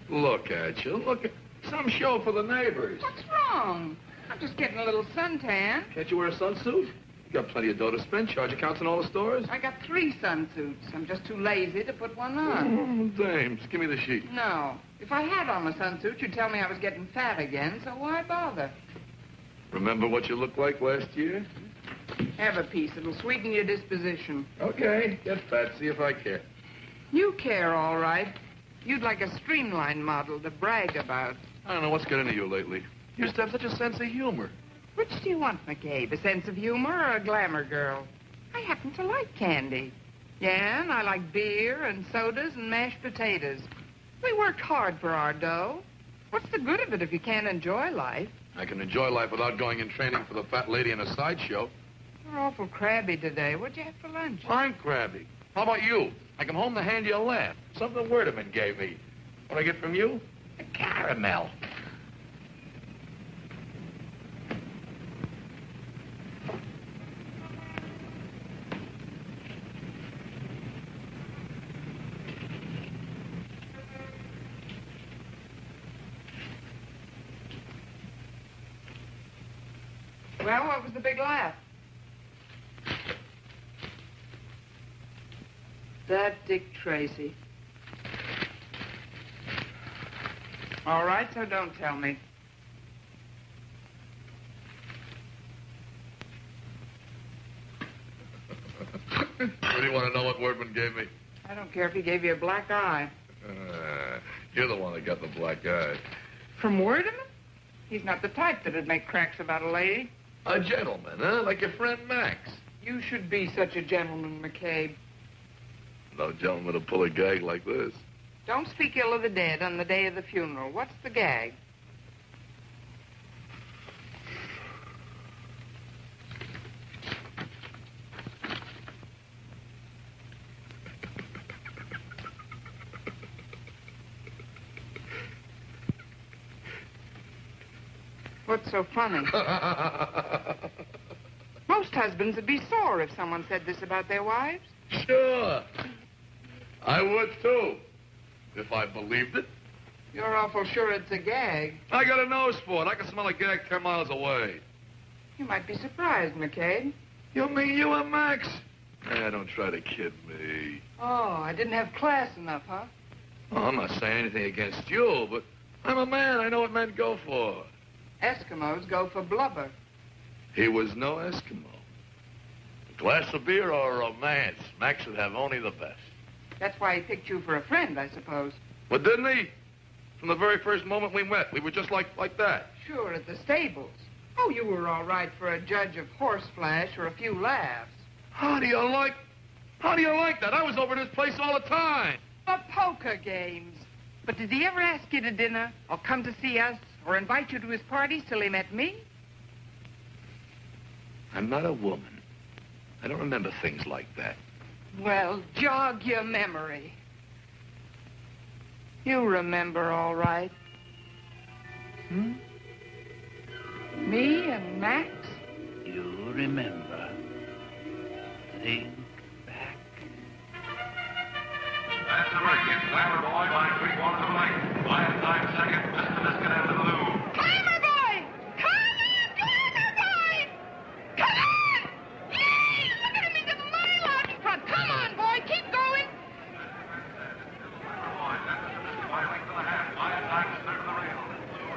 Look at you. Look at some show for the neighbors. What's wrong? I'm just getting a little suntan. Can't you wear a sunsuit? You got plenty of dough to spend. Charge accounts in all the stores. I got 3 sunsuits. I'm just too lazy to put one on. Oh, dames. Give me the sheet. No. If I had on my sunsuit, you'd tell me I was getting fat again, so why bother? Remember what you looked like last year? Have a piece. It'll sweeten your disposition. Okay. Get fat. See if I care. You care, all right. You'd like a streamlined model to brag about. I don't know what's got into you lately. You used to have such a sense of humor. Which do you want, McCabe? A sense of humor or a glamour girl? I happen to like candy. Yeah, and I like beer and sodas and mashed potatoes. We worked hard for our dough. What's the good of it if you can't enjoy life? I can enjoy life without going in training for the fat lady in a sideshow. You're awful crabby today. What'd you have for lunch? I'm crabby. How about you? I come home to hand you a lamp. Something Werderman gave me. What I get from you? A caramel. Well, what was the big laugh? That Dick Tracy. All right, so don't tell me. What do you want to know what Wordman gave me? I don't care if he gave you a black eye. You're the one that got the black eye. From Werderman? He's not the type that'd make cracks about a lady. A gentleman, huh? Like your friend Max. You should be such a gentleman, McCabe. No gentleman to pull a gag like this. Don't speak ill of the dead on the day of the funeral. What's the gag? What's so funny? Most husbands would be sore if someone said this about their wives. Sure. I would, too. If I believed it. You're awful sure it's a gag. I got a nose for it. I can smell a gag 10 miles away. You might be surprised, McCabe. You mean you and Max? Don't try to kid me. Oh, I didn't have class enough, huh? Oh, I'm not saying anything against you, but I'm a man. I know what men go for. Eskimos go for blubber. He was no Eskimo. A glass of beer or a romance. Max would have only the best. That's why he picked you for a friend, I suppose. But didn't he? From the very first moment we met, we were just like that. Sure, at the stables. Oh, you were all right for a judge of horseflesh or a few laughs. How do you like that? I was over at his place all the time. For poker games. But did he ever ask you to dinner or come to see us or invite you to his parties till he met me? I'm not a woman. I don't remember things like that. Well, jog your memory. You remember all right. Me and Max? You remember. Think back. That's the right. It's Glamour Boy by 3/4 of a length. Last time second, Mr. Biscuit and the Blue. Glamour Boy! Come on, Glamour Boy! Come on! Yay! Look at him, he's a mile out in front. Come on, boy, keep going.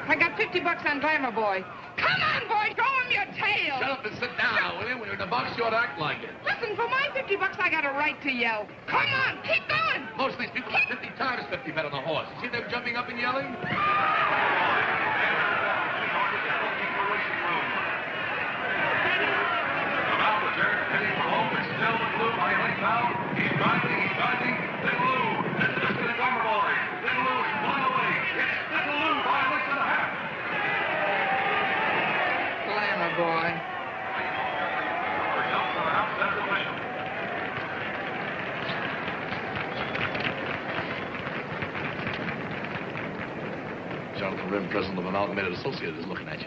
I got $50 on Glamour Boy. Come on, boy, throw him your tail. Shut up and sit down, will you? When you're in the box, you ought to act like it. Listen, for my $50, I got a right to yell. Come on, keep going. Most of these people have 50 times 50 bet on the horse. You see them jumping up and yelling? Glamour Boy. Jonathan Rim, president of Amalgamated Associated, is looking at you.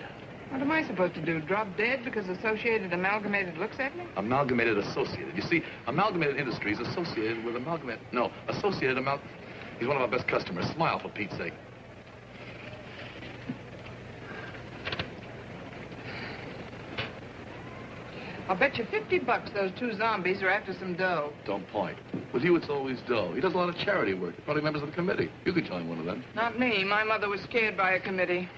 What am I supposed to do, drop dead because Associated Amalgamated looks at me? Amalgamated Associated. You see, Amalgamated Industries associated with Associated He's one of our best customers. Smile, for Pete's sake. I'll bet you $50 those two zombies are after some dough. Don't point. With you, it's always dough. He does a lot of charity work. Probably members of the committee. You could join one of them. Not me. My mother was scared by a committee.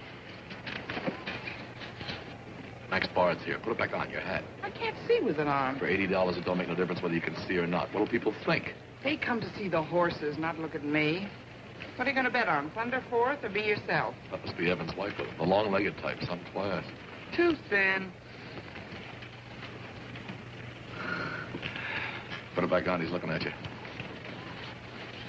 Max Bard's here. Put it back on your hat. I can't see with it on. For $80, it don't make no difference whether you can see or not. What do people think? They come to see the horses, not look at me. What are you going to bet on? Thunder Fourth or be yourself? That must be Evan's wife, the long-legged type. Some class. Too thin. Put it back on. He's looking at you.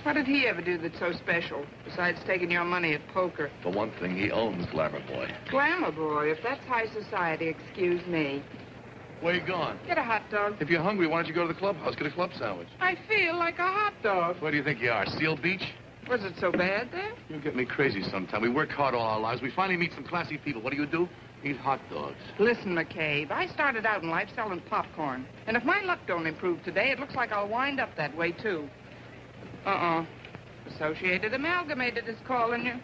What did he ever do that's so special, besides taking your money at poker? For one thing, he owns Glamour Boy. Glamour Boy? If that's high society, excuse me. Where you going? Get a hot dog. If you're hungry, why don't you go to the clubhouse, get a club sandwich? I feel like a hot dog. Where do you think you are, Seal Beach? Was it so bad there? You get me crazy sometime. We work hard all our lives. We finally meet some classy people. What do? Eat hot dogs. Listen, McCabe, I started out in life selling popcorn. And if my luck don't improve today, it looks like I'll wind up that way, too. Associated Amalgamated is calling you.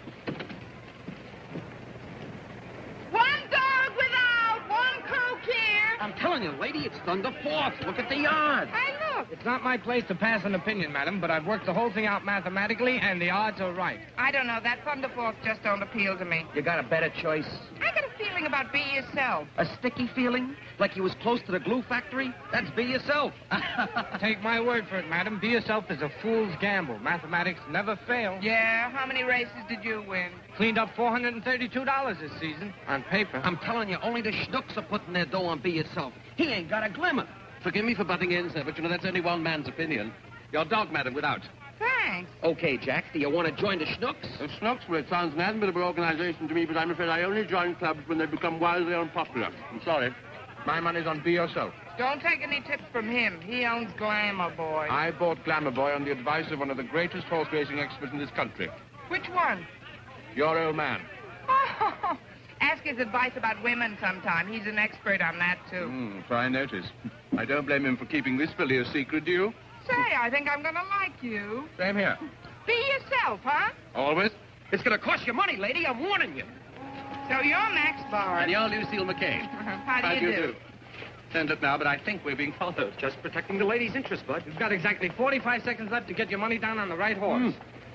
One dog without, one Coke here. I'm telling you, lady, it's Thunder Fourth. Look at the yard. I look. It's not my place to pass an opinion, madam, but I've worked the whole thing out mathematically, and the odds are right. I don't know. That Thunder Fourth just don't appeal to me. You got a better choice? I got a feeling about be yourself. A sticky feeling? Like you was close to the glue factory? That's be yourself. Take my word for it, madam. Be yourself is a fool's gamble. Mathematics never fail. Yeah? How many races did you win? Cleaned up $432 this season, on paper. I'm telling you, only the schnooks are putting their dough on be yourself. He ain't got a glimmer. Forgive me for butting in, sir, but you know that's only one man's opinion. Your dog, madam, without. Thanks. Okay, Jack, do you want to join the schnooks? The Snooks, well, it sounds an admirable organization to me, but I'm afraid I only join clubs when they become wildly unpopular. I'm sorry. My money's on Be Yourself. Don't take any tips from him. He owns Glamour Boy. I bought Glamour Boy on the advice of one of the greatest horse racing experts in this country. Which one? Your old man. Oh, Ask his advice about women sometime. He's an expert on that, too. Fine notice. I don't blame him for keeping this filly a secret, do you? Say, I think I'm going to like you. Same here. Be yourself, huh? Always. It's going to cost you money, lady. I'm warning you. So you're Max Bard. And you're Lucille McCain. How do you do? Send it now, but I think we're being followed. Just protecting the lady's interest, Bud. You've got exactly 45 seconds left to get your money down on the right horse.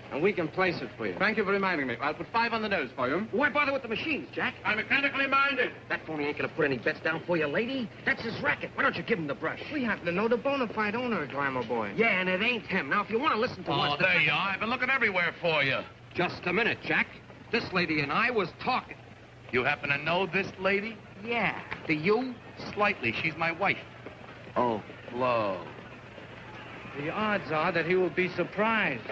And we can place it for you. Thank you for reminding me. I'll put 5 on the nose for you. Why bother with the machines, Jack? I'm mechanically minded. That phony ain't going to put any bets down for you, lady. That's his racket. Why don't you give him the brush? We happen to know the bona fide owner of Glamour Boy. Yeah, and it ain't him. Now, if you want to listen to Oh, there you are. I've been looking everywhere for you. Just a minute, Jack. This lady and I was talking. You happen to know this lady? Yeah. Do you? Slightly. She's my wife. Oh. Flo. The odds are that he will be surprised.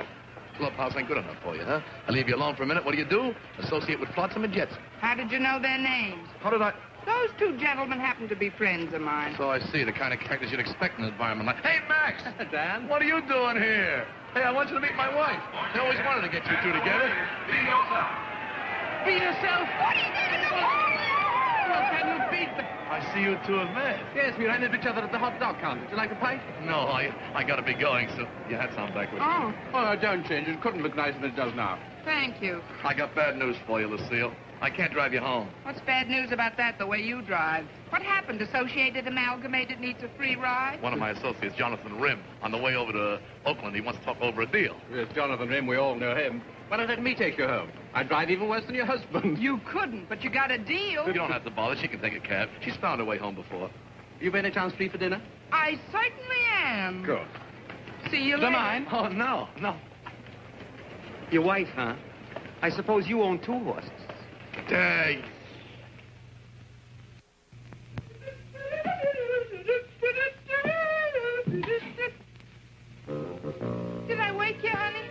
Clubhouse ain't good enough for you, huh? I leave you alone for a minute. What do? Associate with Flotsam and Jetsam. How did you know their names? How did I? Those two gentlemen happen to be friends of mine. So I see. The kind of characters you'd expect in an environment like... Hey, Max! Dan? What are you doing here? Hey, I want you to meet my wife. I always wanted to get you two together. Be yourself. Be yourself. What are you doing? Well, can you beat them? I see you two have met. Yes, we ran into each other at the hot dog counter. Would you like a pint? No, I gotta be going, so you had some back with you. Oh, don't change. It couldn't look nicer than it does now. thank you. I got bad news for you, Lucille. I can't drive you home. What's bad news about that, the way you drive? What happened? Associated Amalgamated needs a free ride? One of my associates, Jonathan Rim, on the way over to Oakland, he wants to talk over a deal. Yes, Jonathan Rim, we all know him. Why don't let me take you home? I'd drive even worse than your husband. You couldn't, but you got a deal. You don't have to bother. She can take a cab. She's found her way home before. You by any chance free for dinner? I certainly am. Good. See you Do later. mine? Oh, no. Your wife, huh? I suppose you own 2 horses. Dang. Did I wake you, honey?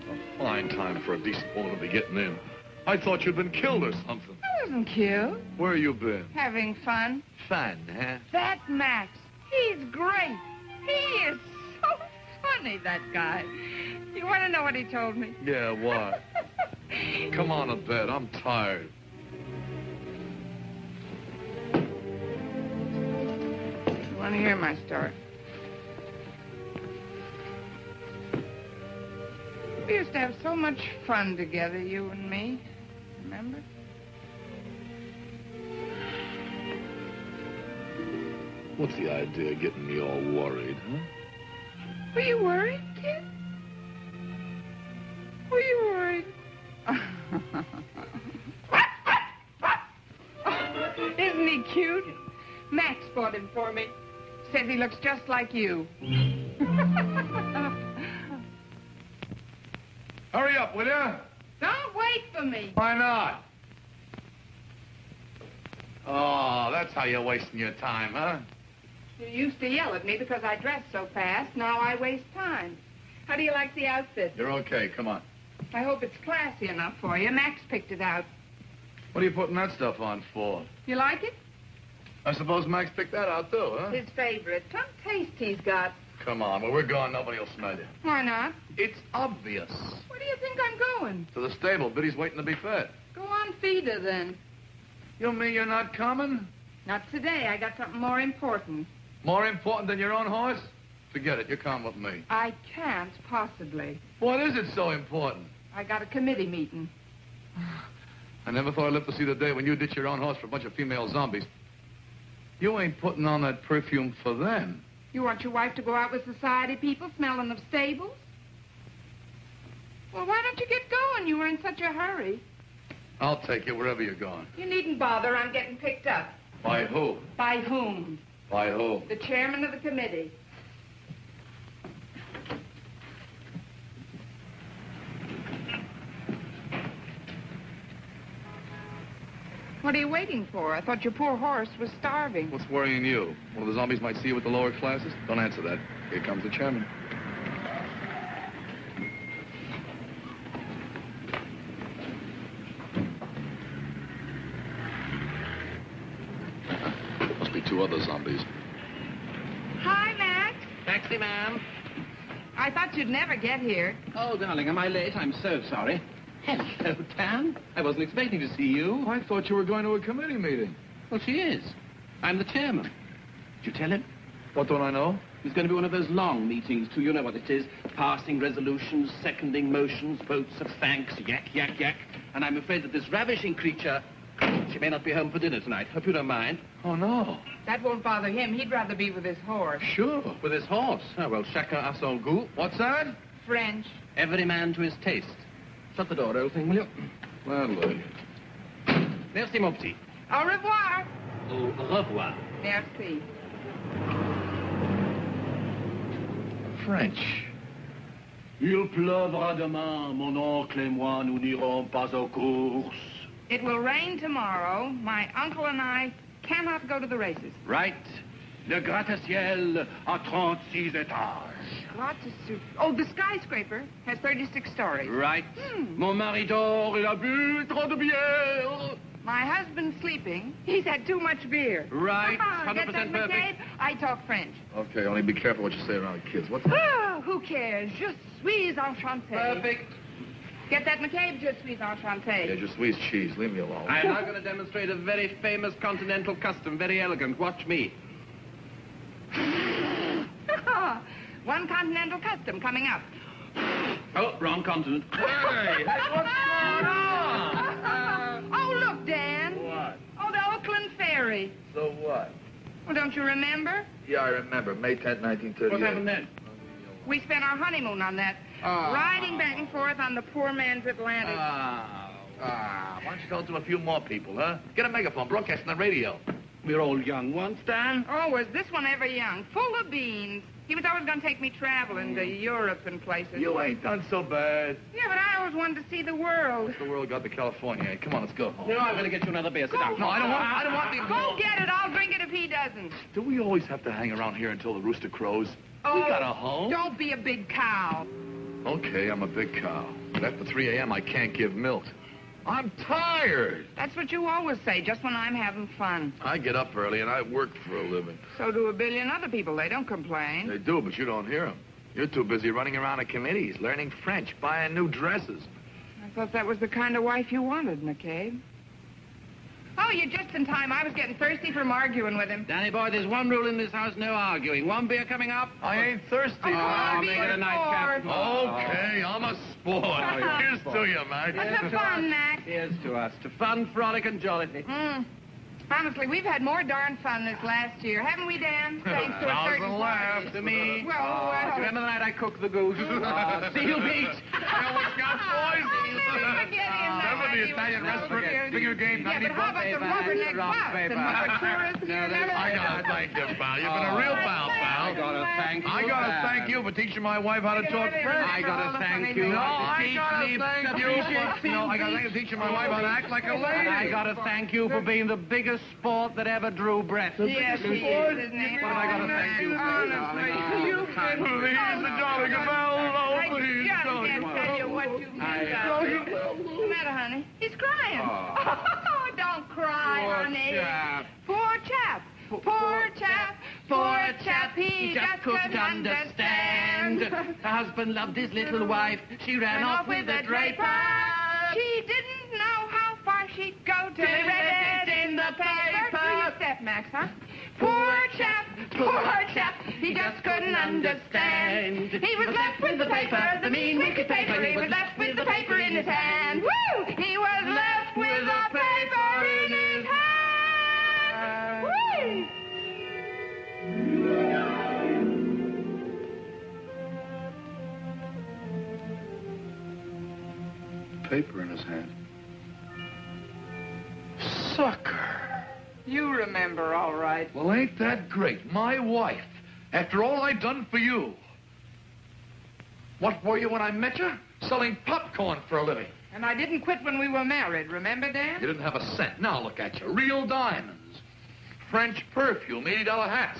A fine time for a decent woman to be getting in. I thought you'd been killed or something. I wasn't cute. Where you been? Having fun. Fun, huh? That Max, he's great. He is so funny, that guy. You want to know what he told me? Yeah, what? Come on to bed. I'm tired. You want to hear my story? We used to have so much fun together, you and me. Remember? What's the idea of getting me all worried, huh? Were you worried, kid? Were you worried? Isn't he cute? Max bought him for me. Says he looks just like you. Hurry up, will you? Don't wait for me. Why not? Oh, that's how you're wasting your time, huh? You used to yell at me because I dressed so fast. Now I waste time. How do you like the outfit? You're okay. Come on. I hope it's classy enough for you. Max picked it out. What are you putting that stuff on for? You like it? I suppose Max picked that out, too, huh? His favorite. Some taste he's got. Come on. When we're gone, nobody will smell you. Why not? It's obvious. Where do you think I'm going? To the stable. Biddy's waiting to be fed. Go on, feed her, then. You mean you're not coming? Not today. I got something more important. More important than your own horse? Forget it. You come with me. I can't, possibly. What is it so important? I got a committee meeting. I never thought I'd live to see the day when you ditch your own horse for a bunch of female zombies. You ain't putting on that perfume for them. You want your wife to go out with society people smelling of stables? Well, why don't you get going? You were in such a hurry. I'll take you wherever you're going. You needn't bother. I'm getting picked up. By who? By whom? By who? The chairman of the committee. What are you waiting for? I thought your poor horse was starving. What's worrying you? One of the zombies might see you with the lower classes? Don't answer that. Here comes the chairman. Must be 2 other zombies. Hi, Max. Taxi, ma'am. I thought you'd never get here. Oh, darling, am I late? I'm so sorry. Hello, Dan. I wasn't expecting to see you. I thought you were going to a committee meeting. Well, she is. I'm the chairman. Did you tell him? What don't I know? It's going to be one of those long meetings, too. You know what it is. Passing resolutions, seconding motions, votes of thanks, yak, yak, yak. And I'm afraid that this ravishing creature, she may not be home for dinner tonight. Hope you don't mind. Oh, no. That won't bother him. He'd rather be with his horse. Sure. With his horse. Oh, well, chacun a son goût. What's that? French. Every man to his taste. Shut the door, old thing, will you? Gladly. Merci, mon petit. Au revoir. Au revoir. Merci. French. Il pleuvra demain, mon oncle et moi, nous n'irons pas aux courses. It will rain tomorrow. My uncle and I cannot go to the races. Right. Le gratte-ciel à 36 étages. Oh, the skyscraper has 36 stories. Right. Mon mari dort, il a bu trop de bière. My husband's sleeping. He's had too much beer. Right. 100% Get that, perfect. McCabe? I talk French. Okay, only be careful what you say around kids. What's that? Oh, who cares? Je suis enchanté. Perfect. Get that, McCabe? Je suis enchanté. Yeah, just squeeze cheese. Leave me alone. I'm now going to demonstrate a very famous continental custom. Very elegant. Watch me. One continental custom coming up. Oh, wrong continent. Hey, what's going on? Oh, look, Dan. What? Oh, the Oakland Ferry. So what? Well, don't you remember? Yeah, I remember. May 10th, 1938. What happened then? We spent our honeymoon on that. Riding back and forth on the poor man's Atlantic. Why don't you tell it to a few more people, huh? Get a megaphone, broadcast on the radio. We're all young once, Dan. Oh, was this one ever young? Full of beans. He was always going to take me traveling to Europe and places. You ain't done so bad. Yeah, but I always wanted to see the world. The world got to California. Hey, come on, let's go home. No, I'm going to get you another beer. Sit down. No, I don't want the... Go get it. I'll drink it if he doesn't. Do we always have to hang around here until the rooster crows? Oh, We got a home. Don't be a big cow. Okay, I'm a big cow. But after 3 a.m., I can't give milk. I'm tired. That's what you always say, just when I'm having fun. I get up early and I work for a living. So do a billion other people. They don't complain. They do, but you don't hear them. You're too busy running around at committees, learning French, buying new dresses. I thought that was the kind of wife you wanted, McCabe. Oh, you're just in time. I was getting thirsty from arguing with him. Danny boy, there's one rule in this house, no arguing. One beer coming up. I ain't thirsty. Oh, make it a nice cap. Okay, I'm a sport. Here's to you, man. What's the fun, Max? Here's to us. To fun, frolic, and jollity. Honestly, we've had more darn fun this last year, haven't we, Dan? Thanks to a certain laugh party. to me. Well, Remember the night I cooked the goose? Seal beach. I almost got poisoned. Remember the Italian restaurant? Figure game, Yeah, but how about the rubberneck box and rubber tourists? I gotta thank you, pal. You've been a real pal, pal. I gotta thank you for teaching my wife how to talk French. I gotta thank you. No, I gotta thank you. No, I gotta thank you for teaching my wife how to act like a lady. And I gotta thank you for being the biggest sport that ever drew breath. Yes, he is, isn't he? What have I gotta thank you for? Honestly, you've been... Please, the darling, I just can't tell you what you've done. What's the matter, honey? He's crying. Oh, don't cry, honey. Chap. Poor chap. Poor chap. Poor chap. He just couldn't understand. Her husband loved his little wife. She ran off with the draper. She didn't know how far she'd go till he read it in the paper. Do your step, Max, huh? Poor chap, he just couldn't understand. He was left with the paper, the mean, wicked paper. He was left with the paper in his hand. Woo! He was left with the paper in his hand. Woo! Paper in his hand. Sucker. You remember, all right. Well, ain't that great? My wife, after all I done for you. What were you when I met you? Selling popcorn for a living. And I didn't quit when we were married, remember, Dan? You didn't have a cent. Now look at you. Real diamonds. French perfume, $80 hats.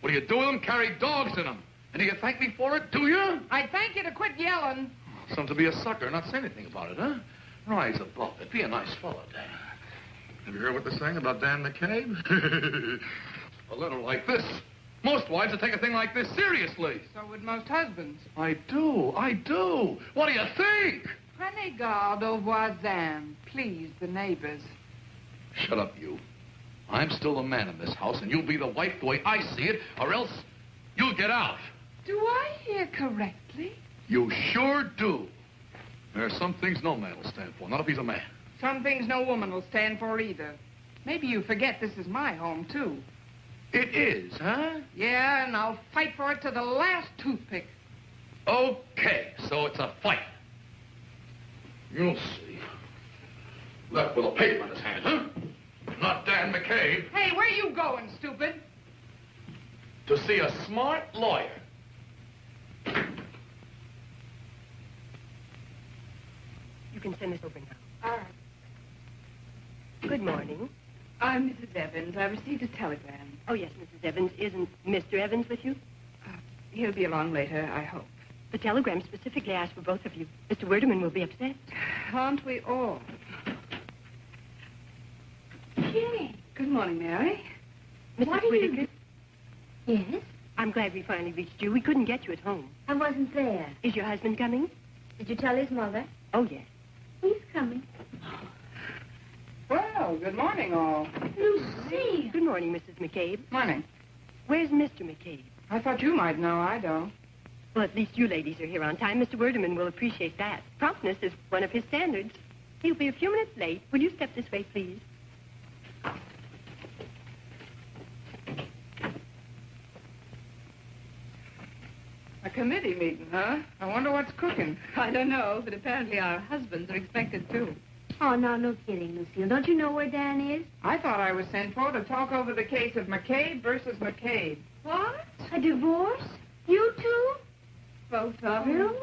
What do you do with them? Carry dogs in them. And do you thank me for it, do you? I thank you to quit yelling. Something to be a sucker, not say anything about it, huh? Rise above it. Be a nice fellow, Dan. Have you heard what they're saying about Dan McCabe? A letter like this. Most wives would take a thing like this seriously. So would most husbands. I do. What do you think? Prenez garde aux voisins. Please, the neighbors. Shut up, you. I'm still the man in this house, and you'll be the wife the way I see it, or else you'll get out. Do I hear correctly? You sure do. There are some things no man will stand for, not if he's a man. Some things no woman will stand for either. Maybe you forget this is my home, too. It is, huh? Yeah, and I'll fight for it to the last toothpick. Okay, so it's a fight. You'll see. Left with a paper in his hand, huh? Not Dan McCabe. Hey, where you going, stupid? To see a smart lawyer. You can send this over now. All right. Good morning. I'm Mrs. Evans. I received a telegram. Oh, yes, Mrs. Evans. Isn't Mr. Evans with you? He'll be along later, I hope. The telegram specifically asked for both of you. Mr. Werdeman will be upset. Aren't we all? Jane. Good morning, Mary. Mrs. Whittaker? Yes? I'm glad we finally reached you. We couldn't get you at home. I wasn't there. Is your husband coming? Did you tell his mother? Oh, yes. He's coming. Well, good morning, all. Lucille. Good morning, Mrs. McCabe. Morning. Where's Mr. McCabe? I thought you might know. I don't. Well, at least you ladies are here on time. Mr. Werdeman will appreciate that. Promptness is one of his standards. He'll be a few minutes late. Will you step this way, please? A committee meeting, huh? I wonder what's cooking. I don't know, but apparently our husbands are expected too. Oh, no kidding, Lucille. Don't you know where Dan is? I thought I was sent for to talk over the case of McCabe versus McCabe. What? A divorce? You two? Both of you?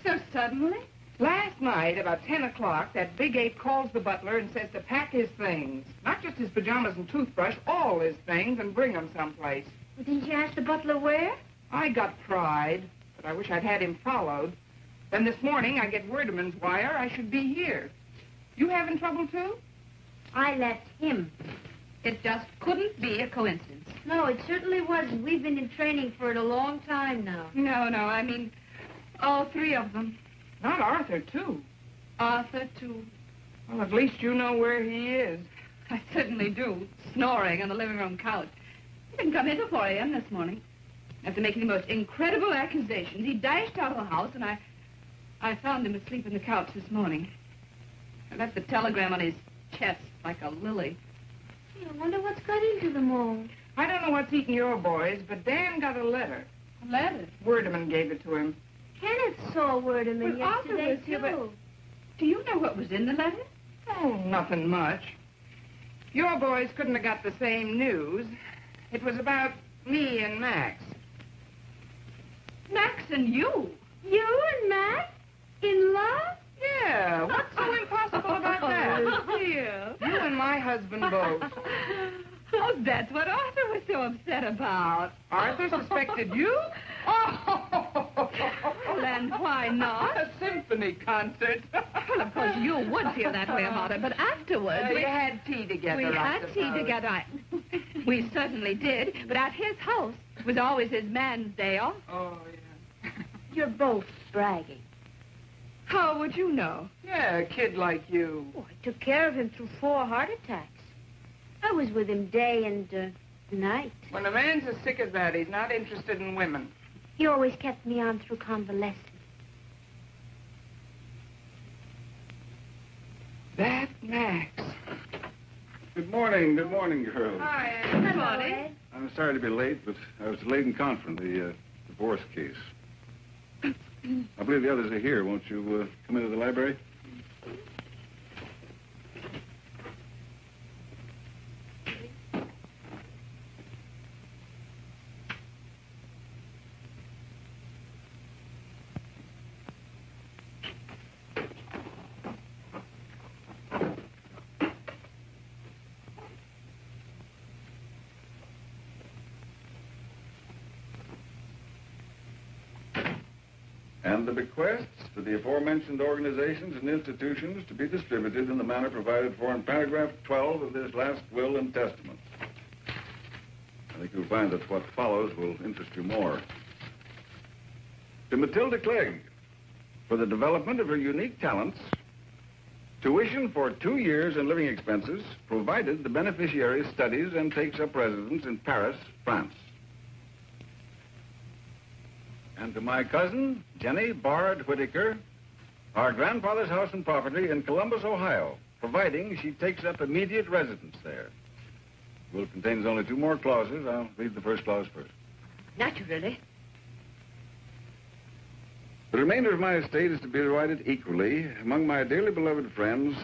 So suddenly? Last night, about 10 o'clock, that big ape calls the butler and says to pack his things. Not just his pajamas and toothbrush, all his things, and bring them someplace. Well, didn't you ask the butler where? I got pride, but I wish I'd had him followed. Then this morning, I get Werdeman's wire I should be here. You having trouble, too? I left him. It just couldn't be a coincidence. No, it certainly wasn't. We've been in training for it a long time now. No, I mean, all three of them. Not Arthur, too. Arthur, too. Well, at least you know where he is. I certainly do, snoring on the living room couch. He didn't come in till 4 a.m. this morning. After making the most incredible accusations, he dashed out of the house, and I found him asleep on the couch this morning. I left the telegram on his chest like a lily. Gee, I wonder what's got into them all. I don't know what's eating your boys, but Dan got a letter. A letter? Werdeman gave it to him. Kenneth saw Werdeman Well, Arthur yesterday, was here, too. but do you know what was in the letter? Oh, nothing much. Your boys couldn't have got the same news. It was about me and Max. Max and you? You and Max? In love? Yeah, what's so impossible about that? Oh, dear. You and my husband both. Oh, that's what Arthur was so upset about. Arthur suspected you? Well, and why not? A symphony concert. Well, of course, you would feel that way about it, but afterwards... We had tea together, We I had tea suppose. together. We certainly did, but at his house it was always his man's day off. Oh, yeah. You're both bragging. How would you know? Yeah, a kid like you. Oh, I took care of him through 4 heart attacks. I was with him day and night. When a man's as sick as that, he's not interested in women. He always kept me on through convalescence. That Max. Good morning, girls. Hi, Good morning. I'm sorry to be late, but I was delayed in conference, the divorce case. I believe the others are here. Won't you come into the library? And the bequests to the aforementioned organizations and institutions to be distributed in the manner provided for in paragraph 12 of this last will and testament. I think you'll find that what follows will interest you more. To Matilda Clegg, for the development of her unique talents, tuition for 2 years and living expenses, provided the beneficiary studies and takes up residence in Paris, France. And to my cousin, Jenny Bard Whitaker, our grandfather's house and property in Columbus, Ohio, providing she takes up immediate residence there. The will contains only 2 more clauses. I'll read the first clause first. Naturally. The remainder of my estate is to be divided equally among my dearly beloved friends,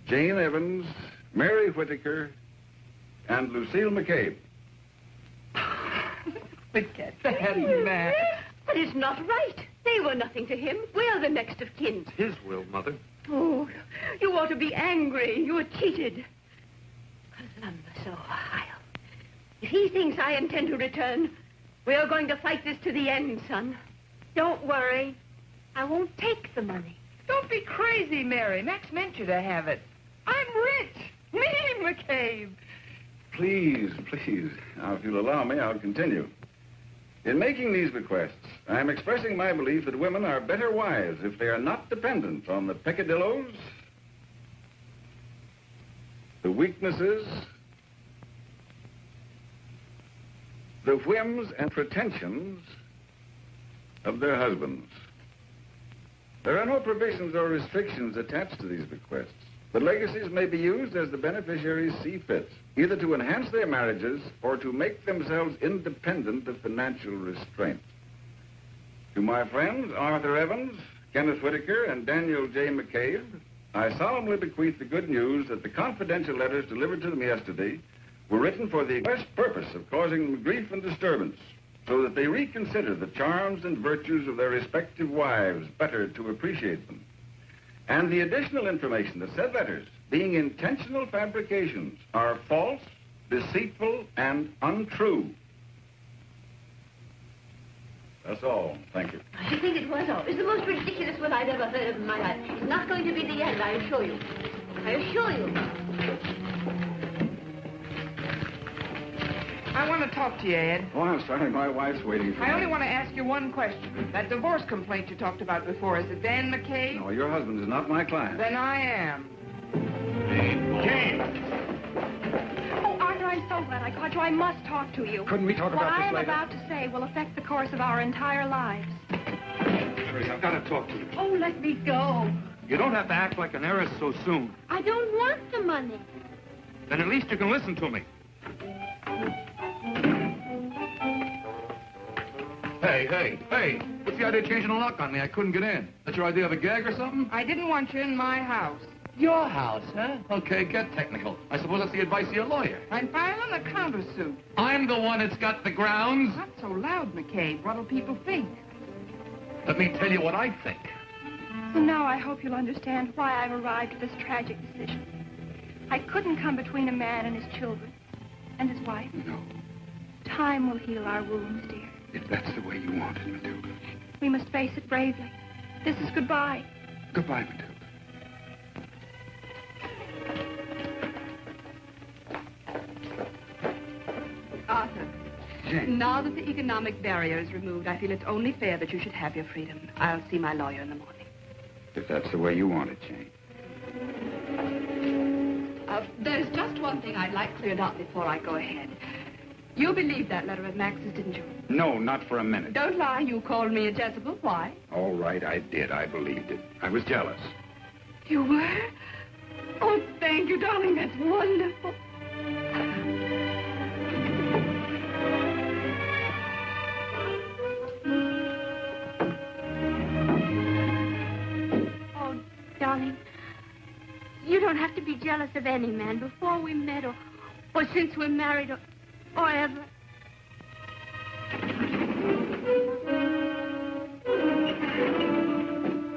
Jane Evans, Mary Whitaker, and Lucille McCabe. Forget that, man. But it's not right. They were nothing to him. We're the next of kin. His will, Mother. Oh, you ought to be angry. You were cheated. Columbus, Ohio. If he thinks I intend to return, we are going to fight this to the end, son. Don't worry. I won't take the money. Don't be crazy, Mary. Max meant you to have it. I'm rich. Me, McCabe. Please, please. Now, if you'll allow me, I'll continue. In making these bequests, I am expressing my belief that women are better wives if they are not dependent on the peccadillos, the weaknesses, the whims and pretensions of their husbands. There are no provisions or restrictions attached to these bequests. The legacies may be used as the beneficiaries see fit, either to enhance their marriages or to make themselves independent of financial restraint. To my friends, Arthur Evans, Kenneth Whitaker, and Daniel J. McCabe, I solemnly bequeath the good news that the confidential letters delivered to them yesterday were written for the express purpose of causing them grief and disturbance, so that they reconsider the charms and virtues of their respective wives better to appreciate them. And the additional information that said letters, being intentional fabrications, are false, deceitful, and untrue. That's all. Thank you. I should think it was all. It's the most ridiculous will I've ever heard of in my life. It's not going to be the end, I assure you. I assure you. I want to talk to you, Ed. Oh, I'm sorry. My wife's waiting for me. I only want to ask you one question. That divorce complaint you talked about before, is it Dan McCabe? No, your husband is not my client. Then I am. Jane! Oh, Arthur, I'm so glad I caught you. I must talk to you. Couldn't we talk about this later? What I am about to say will affect the course of our entire lives. Mary, I've got to talk to you. Oh, let me go. You don't have to act like an heiress so soon. I don't want the money. Then at least you can listen to me. Hey, what's the idea of changing the lock on me? I couldn't get in. That's your idea of a gag or something? I didn't want you in my house. Your house, huh? Okay, get technical. I suppose that's the advice of your lawyer. I'm filing a countersuit. I'm the one that's got the grounds. Not so loud, McCabe. What'll people think? Let me tell you what I think. So now I hope you'll understand why I've arrived at this tragic decision. I couldn't come between a man and his children and his wife. No. Time will heal our wounds, dear. If that's the way you want it, Matilda. We must face it bravely. This is goodbye. Goodbye, Matilda. Arthur, Jane. now that the economic barrier is removed, I feel it's only fair that you should have your freedom. I'll see my lawyer in the morning. If that's the way you want it, Jane. There's just one thing I'd like cleared up before I go ahead. You believed that letter of Max's, didn't you? No, not for a minute. Don't lie. You called me a Jezebel. Why? All right, I did. I believed it. I was jealous. You were? Oh, thank you, darling. That's wonderful. Oh, darling, you don't have to be jealous of any man before we met or since we're married or ever.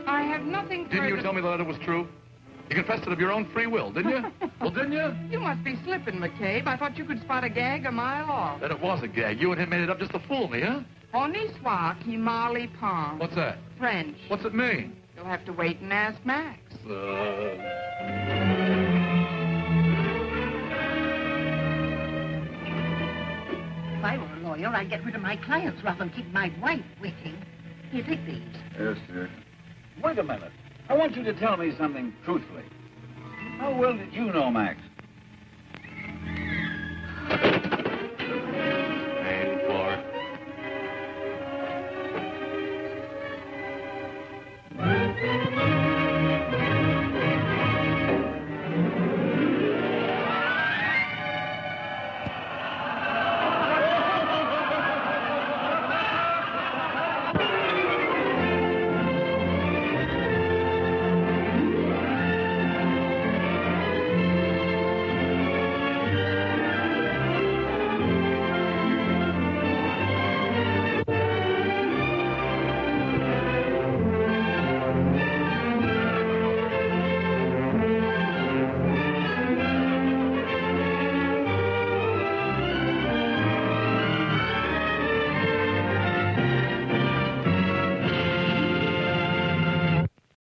I have nothing further... Didn't you tell me the letter was true? You confessed it of your own free will, didn't you? Well, didn't you? You must be slipping, McCabe. I thought you could spot a gag a mile off. Then it was a gag. You and him made it up just to fool me, huh? Honi soit qui Marley Pond. What's that? French. What's it mean? You'll have to wait and ask Max. If I were a lawyer, I'd get rid of my clients rather than keep my wife waiting. Here, take these. Yes, dear. Wait a minute. I want you to tell me something truthfully. How well did you know Max?